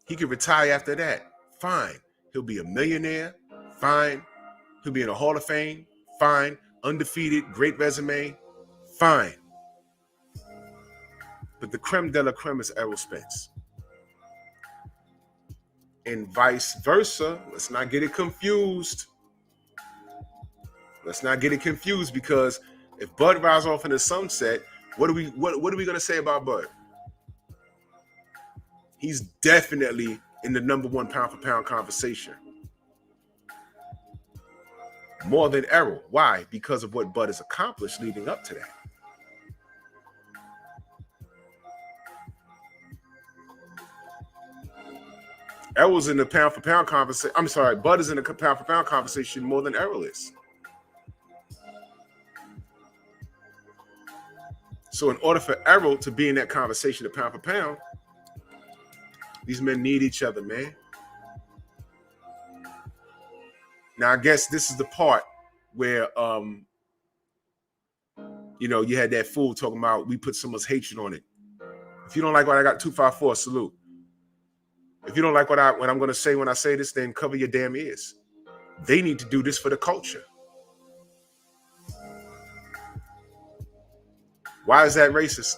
He can retire after that, fine. He'll be a millionaire, fine. He'll be in the Hall of Fame, fine. Undefeated, great resume, fine. but the creme de la creme is Errol Spence. And vice versa. Let's not get it confused. Let's not get it confused, because if Bud rides off in the sunset, what are we gonna say about Bud? He's definitely in the number one pound for pound conversation. More than Errol. Why? Because of what Bud has accomplished leading up to that. Errol's in the pound for pound conversation. I'm sorry, Bud is in the pound for pound conversation more than Errol is. So in order for Errol to be in that conversation of pound for pound, these men need each other, man. Now, I guess this is the part where, you had that fool talking about we put so much hatred on it. If you don't like what I got, 254, salute. If you don't like what I'm going to say when I say this, then cover your damn ears. They need to do this for the culture. Why is that racist?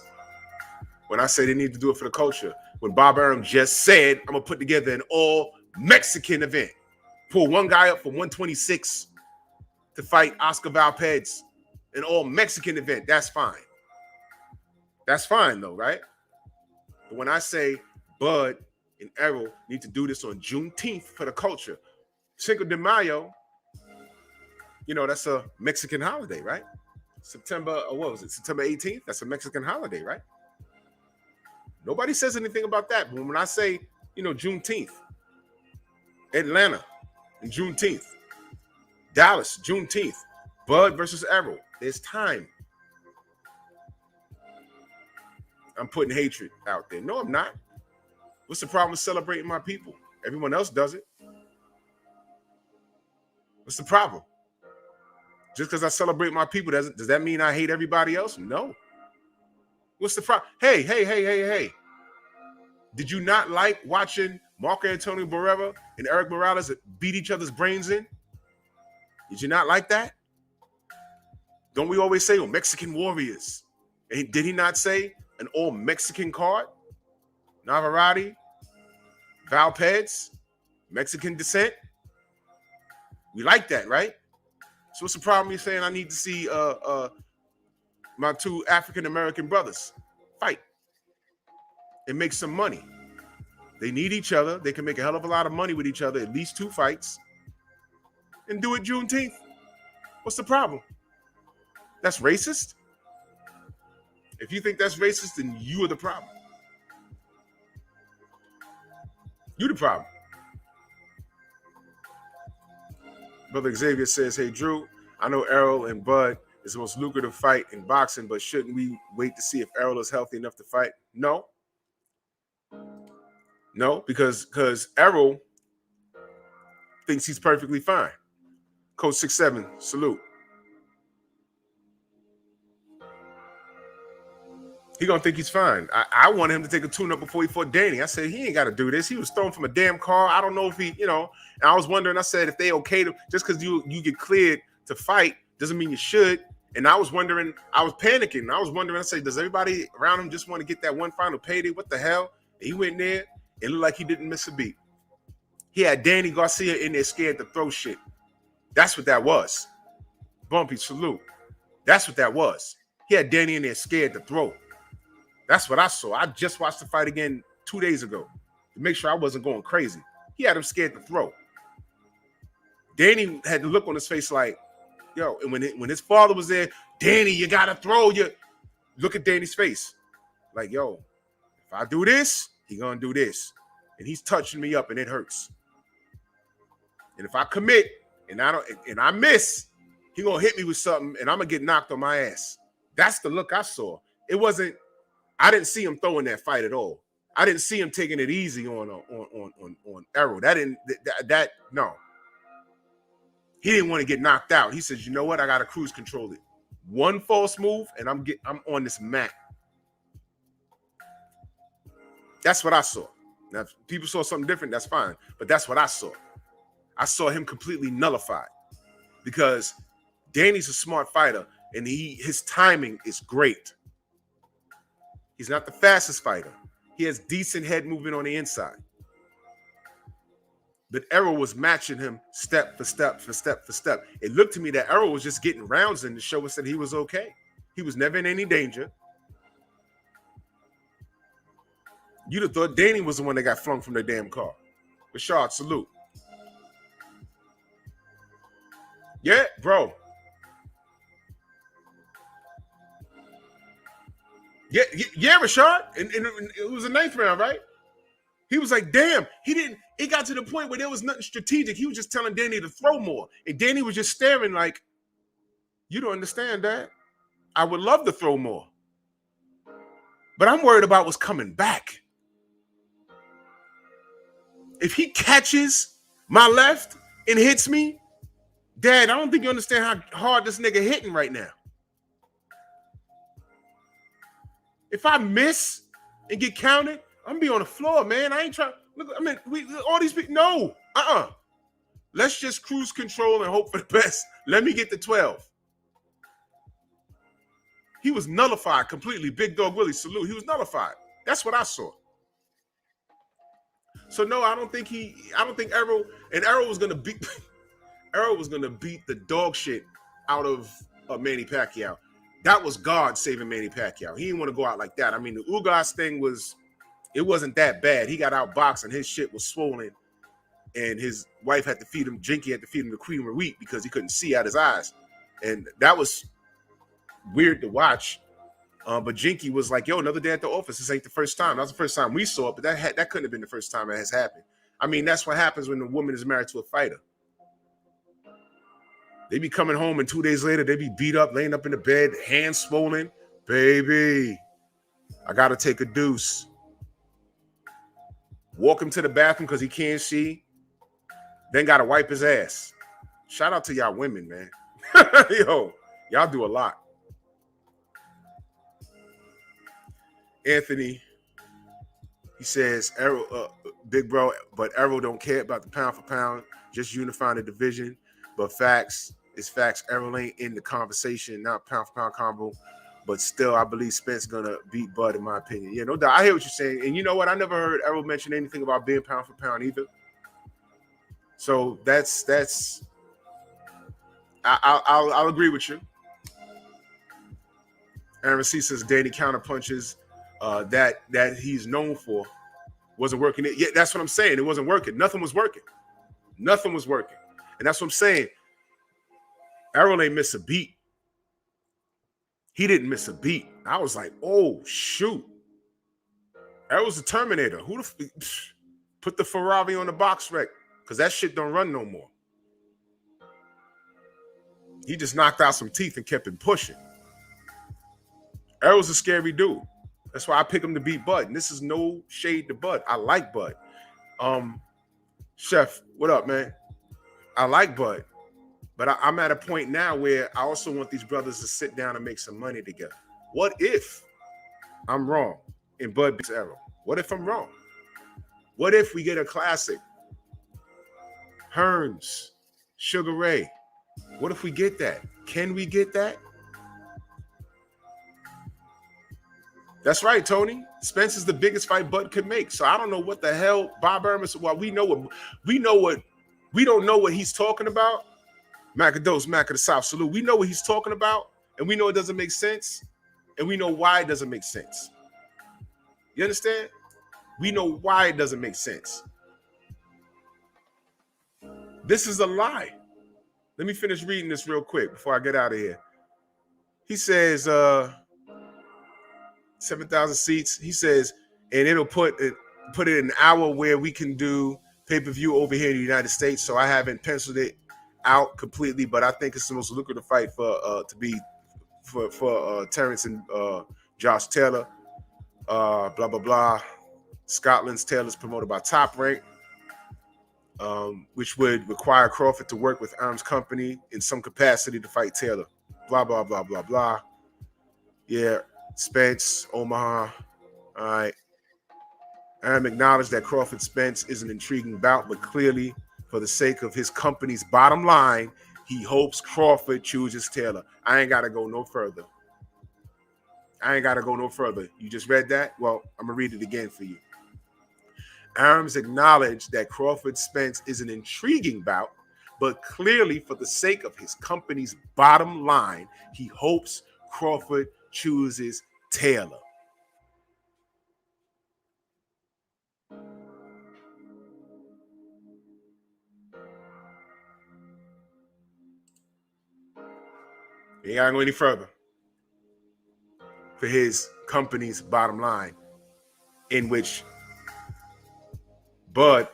When I say they need to do it for the culture. When Bob Arum just said, I'm going to put together an all-Mexican event. Pull one guy up from 126 to fight Oscar Valpez. An all-Mexican event. That's fine. That's fine, though, right? But when I say Bud and Errol need to do this on Juneteenth for the culture, Cinco de Mayo, that's a Mexican holiday, right? September 18th? That's a Mexican holiday, right? Nobody says anything about that. But when I say, Juneteenth, Atlanta, and Juneteenth, Dallas, Juneteenth, Bud versus Errol, there's time. I'm putting hatred out there. No, I'm not. What's the problem with celebrating my people? Everyone else does it. What's the problem? Just because I celebrate my people, does that mean I hate everybody else? No. What's the problem? Hey. Did you not like watching Marco Antonio Barrera and Eric Morales beat each other's brains in? Did you not like that? Don't we always say, Mexican warriors? And did he not say an all-Mexican card? Navarrete, Valpez, Mexican descent. We like that, right? So what's the problem with saying I need to see my two African-American brothers fight and make some money? They need each other. They can make a hell of a lot of money with each other, at least 2 fights, and do it Juneteenth. What's the problem? That's racist? If you think that's racist, then you are the problem. You the problem. Brother Xavier says, hey, Drew, I know Errol and Bud is the most lucrative fight in boxing, but shouldn't we wait to see if Errol is healthy enough to fight? No, because Errol thinks he's perfectly fine. Coach 67, salute. He gonna think he's fine. I wanted him to take a tune-up before he fought Danny. I said, he ain't got to do this. He was thrown from a damn car. I don't know if he, and I was wondering, I said, if they okay to, just because you get cleared to fight doesn't mean you should. And I was wondering, I was panicking. I was wondering, I said, does everybody around him just want to get that one final payday? What the hell? And he went there. It looked like he didn't miss a beat. He had Danny Garcia in there scared to throw shit. That's what that was. Bumpy, salute. That's what that was. He had Danny in there scared to throw. That's what I saw. I just watched the fight again 2 days ago to make sure I wasn't going crazy. He had him scared to throw. Danny had the look on his face like, yo, and when his father was there, Danny, you got to throw. Look at Danny's face. Like, yo, if I do this, he going to do this. And he's touching me up and it hurts. And if I commit and I miss, he going to hit me with something and I'm going to get knocked on my ass. That's the look I saw. It wasn't, I didn't see him throwing that fight at all. I didn't see him taking it easy on Errol. No. He didn't want to get knocked out. He says, you know what? I got to cruise control it. One false move and I'm on this mat. That's what I saw. Now, if people saw something different, that's fine. But that's what I saw. I saw him completely nullified because Danny's a smart fighter and his timing is great. He's not the fastest fighter. He has decent head movement on the inside. But Errol was matching him step for step for step for step. It looked to me that Errol was just getting rounds in to show us that he was okay. He was never in any danger. You'd have thought Danny was the one that got flung from the damn car. Rashad, salute. Yeah, bro. Yeah, Rashad. And it was a 9th round, right? He was like, damn, it got to the point where there was nothing strategic. He was just telling Danny to throw more. And Danny was just staring like, you don't understand that. I would love to throw more. But I'm worried about what's coming back. If he catches my left and hits me, Dad, I don't think you understand how hard this nigga hitting right now. If I miss and get counted, I'm gonna be on the floor, man. I ain't trying. Look, I mean, all these people. No, Let's just cruise control and hope for the best. Let me get to 12. He was nullified completely. Big Dog Willie, salute. He was nullified. That's what I saw. So no, I don't think Errol was gonna beat Errol was gonna beat the dog shit out of Manny Pacquiao. That was God saving Manny Pacquiao. He didn't want to go out like that. I mean, the Ugas thing wasn't that bad. He got outboxed and his shit was swollen. And his wife had to feed him, Jinky had to feed him the cream of wheat because he couldn't see out his eyes. And that was weird to watch. But Jinky was like, yo, another day at the office. This ain't the first time. That was the first time we saw it, but that couldn't have been the first time it has happened. I mean, that's what happens when a woman is married to a fighter. They be coming home and 2 days later, they be beat up, laying up in the bed, hands swollen. Baby, I got to take a deuce. Walk him to the bathroom because he can't see. Then got to wipe his ass. Shout out to y'all women, man. Yo, y'all do a lot. Anthony, he says, Errol, big bro, but Errol don't care about the pound for pound, just unifying the division. But facts is facts. Errol ain't in the conversation, not pound for pound combo. But still, I believe Spence gonna beat Bud, in my opinion. Yeah, no doubt. I hear what you're saying. And you know what? I never heard Errol mention anything about being pound for pound either. So I'll agree with you. Aaron C says Danny counter punches that he's known for wasn't working. Yeah, that's what I'm saying. It wasn't working. Nothing was working. Nothing was working. And that's what I'm saying. Errol ain't miss a beat. He didn't miss a beat. I was like, oh, shoot. Errol's the Terminator. Who put the Ferrari on the box wreck? Because that shit don't run no more. He just knocked out some teeth and kept him pushing. Errol's a scary dude. That's why I pick him to beat Bud. And this is no shade to Bud. I like Bud. Chef, what up, man? I like Bud. But I'm at a point now where I also want these brothers to sit down and make some money together. What if I'm wrong and Bud beats Errol? What if I'm wrong? What if we get a classic? Hearns, Sugar Ray. What if we get that? Can we get that? That's right, Tony. Spence is the biggest fight Bud could make. So I don't know what the hell Bob Ermas. Well, we don't know what he's talking about. Mac of Dose, Mac of the South, salute. We know what he's talking about, and we know it doesn't make sense, and we know why it doesn't make sense. You understand? We know why it doesn't make sense. This is a lie. Let me finish reading this real quick before I get out of here. He says, 7,000 seats. He says, and it'll put it in an hour where we can do pay-per-view over here in the United States. So I haven't penciled it out completely, but I think it's the most lucrative fight for Terrence and Josh Taylor. Blah blah blah. Scotland's Taylor's promoted by Top Rank, which would require Crawford to work with Arum's company in some capacity to fight Taylor. Blah blah blah blah blah. Yeah, Spence, Omaha. All right. Arum acknowledged that Crawford Spence is an intriguing bout, but clearly, for the sake of his company's bottom line, he hopes Crawford chooses Taylor. I ain't got to go no further. I ain't got to go no further. You just read that? Well, I'm going to read it again for you. Arums acknowledged that Crawford Spence is an intriguing bout, but clearly for the sake of his company's bottom line, he hopes Crawford chooses Taylor. He ain't got to go any further. For his company's bottom line, in which Bud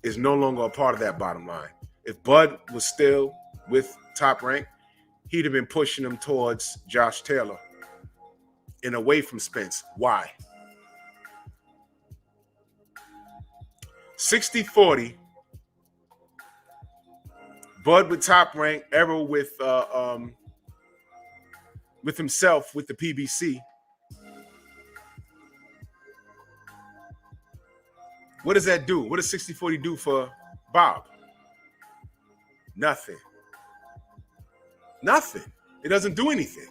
is no longer a part of that bottom line. If Bud was still with Top Rank, he'd have been pushing him towards Josh Taylor and away from Spence. Why? 60-40, Bud with Top Rank, Errol with himself with the PBC. What does that do? What does 60-40 do for Bob? Nothing. Nothing. It doesn't do anything.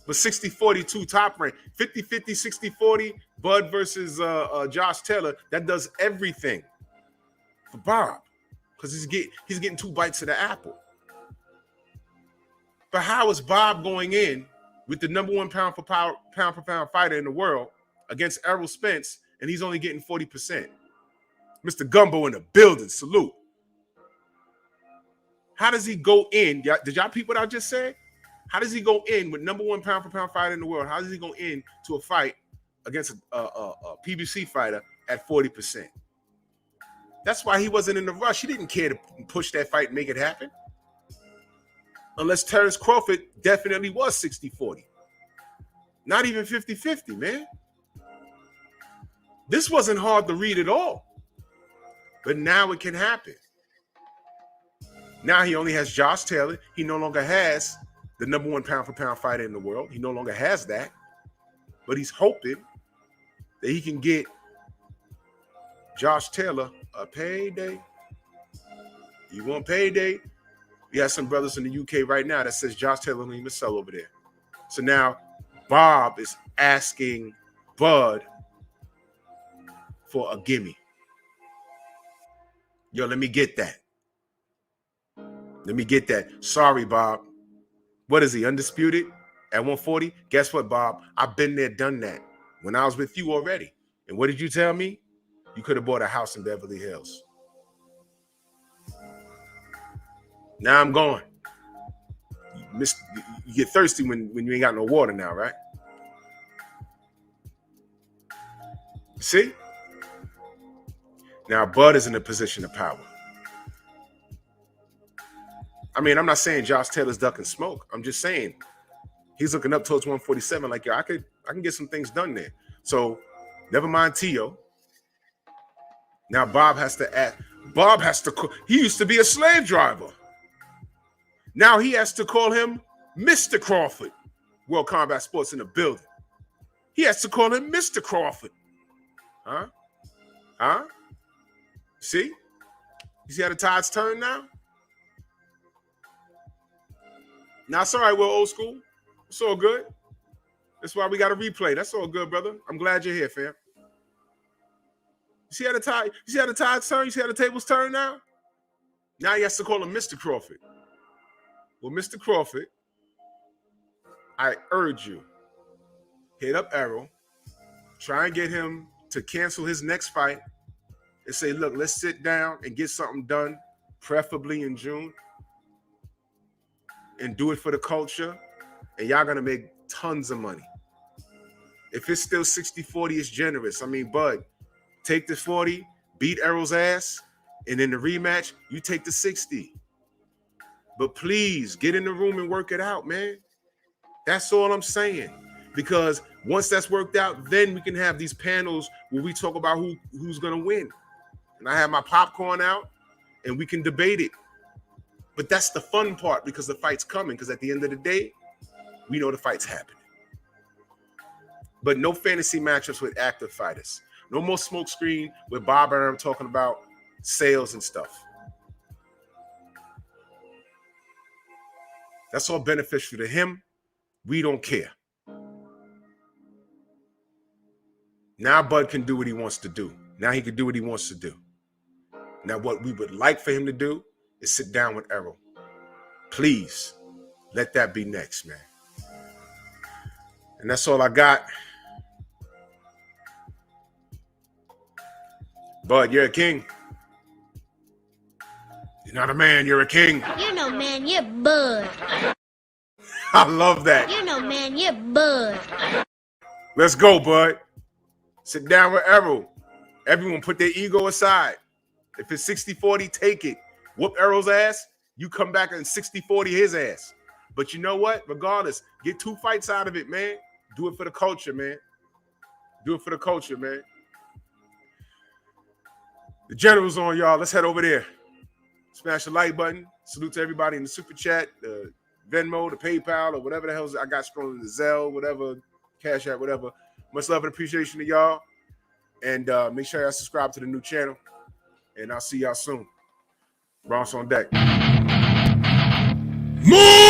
But 60-42 Top Rank, 50-50, 60-40, Bud versus Josh Taylor, that does everything for Bob because he's getting 2 bites of the apple. But how is Bob going in with the number 1 pound for pound fighter in the world against Errol Spence, and he's only getting 40%? Mr. Gumbo in the building, salute. How does he go in? Did y'all peep what I just said? How does he go in with number 1 pound for pound fighter in the world? How does he go in to a fight against a PBC fighter at 40%? That's why he wasn't in the rush. He didn't care to push that fight and make it happen. Unless Terrence Crawford definitely was 60-40. Not even 50-50, man. This wasn't hard to read at all. But now it can happen. Now he only has Josh Taylor. He no longer has the number 1 pound for pound fighter in the world. He no longer has that. But he's hoping that he can get Josh Taylor a payday. You want payday? We have some brothers in the UK right now that says Josh Taylor don't even sell over there. So now Bob is asking Bud for a gimme. Yo, let me get that. Let me get that. Sorry, Bob. What is he, undisputed at 140? Guess what, Bob? I've been there, done that when I was with you already. And what did you tell me? You could have bought a house in Beverly Hills. Now I'm going. You get thirsty when you ain't got no water now, right? See? Now Bud is in a position of power. I mean, I'm not saying Josh Taylor's ducking smoke. I'm just saying he's looking up towards 147. Like, yo, I can get some things done there. So never mind Tio. Now Bob has to act. Bob has to call. He used to be a slave driver. Now he has to call him Mr. Crawford. World Combat Sports in the building. He has to call him Mr. Crawford. Huh? See? You see how the tides turn now? Now, it's all right, we're old school. It's all good. That's why we got a replay. That's all good, brother. I'm glad you're here, fam. You see how the tides turn? You see how the tables turn now? Now he has to call him Mr. Crawford. Well, Mr. Crawford, I urge you, hit up Errol, try and get him to cancel his next fight and say, look, let's sit down and get something done, preferably in June, and do it for the culture, and y'all gonna make tons of money. If it's still 60-40, it's generous. I mean, Bud, take the 40, beat Errol's ass, and in the rematch, you take the 60. But please, get in the room and work it out, man. That's all I'm saying. Because once that's worked out, then we can have these panels where we talk about who's gonna win. And I have my popcorn out, and we can debate it. But that's the fun part because the fight's coming. Because at the end of the day, we know the fight's happening. But no fantasy matchups with active fighters. No more smoke screen with Bob Arum talking about sales and stuff. That's all beneficial to him. We don't care. Now Bud can do what he wants to do. Now he can do what he wants to do. Now what we would like for him to do is sit down with Errol. Please, let that be next, man. And that's all I got. Bud, you're a king. You're not a man, you're a king. You know, man, you're Bud. I love that. You know, man, you're Bud. Let's go, Bud. Sit down with Errol. Everyone put their ego aside. If it's 60-40, take it. Whoop Errol's ass. You come back and 60-40 his ass. But you know what? Regardless, get 2 fights out of it, man. Do it for the culture, man. Do it for the culture, man. The general's on, y'all. Let's head over there. Smash the like button. Salute to everybody in the super chat, the Venmo, the PayPal, or whatever the hell I got scrolling, the Zelle, whatever, Cash App, whatever. Much love and appreciation to y'all. And make sure y'all subscribe to the new channel. And I'll see y'all soon. Bronx on deck. Move!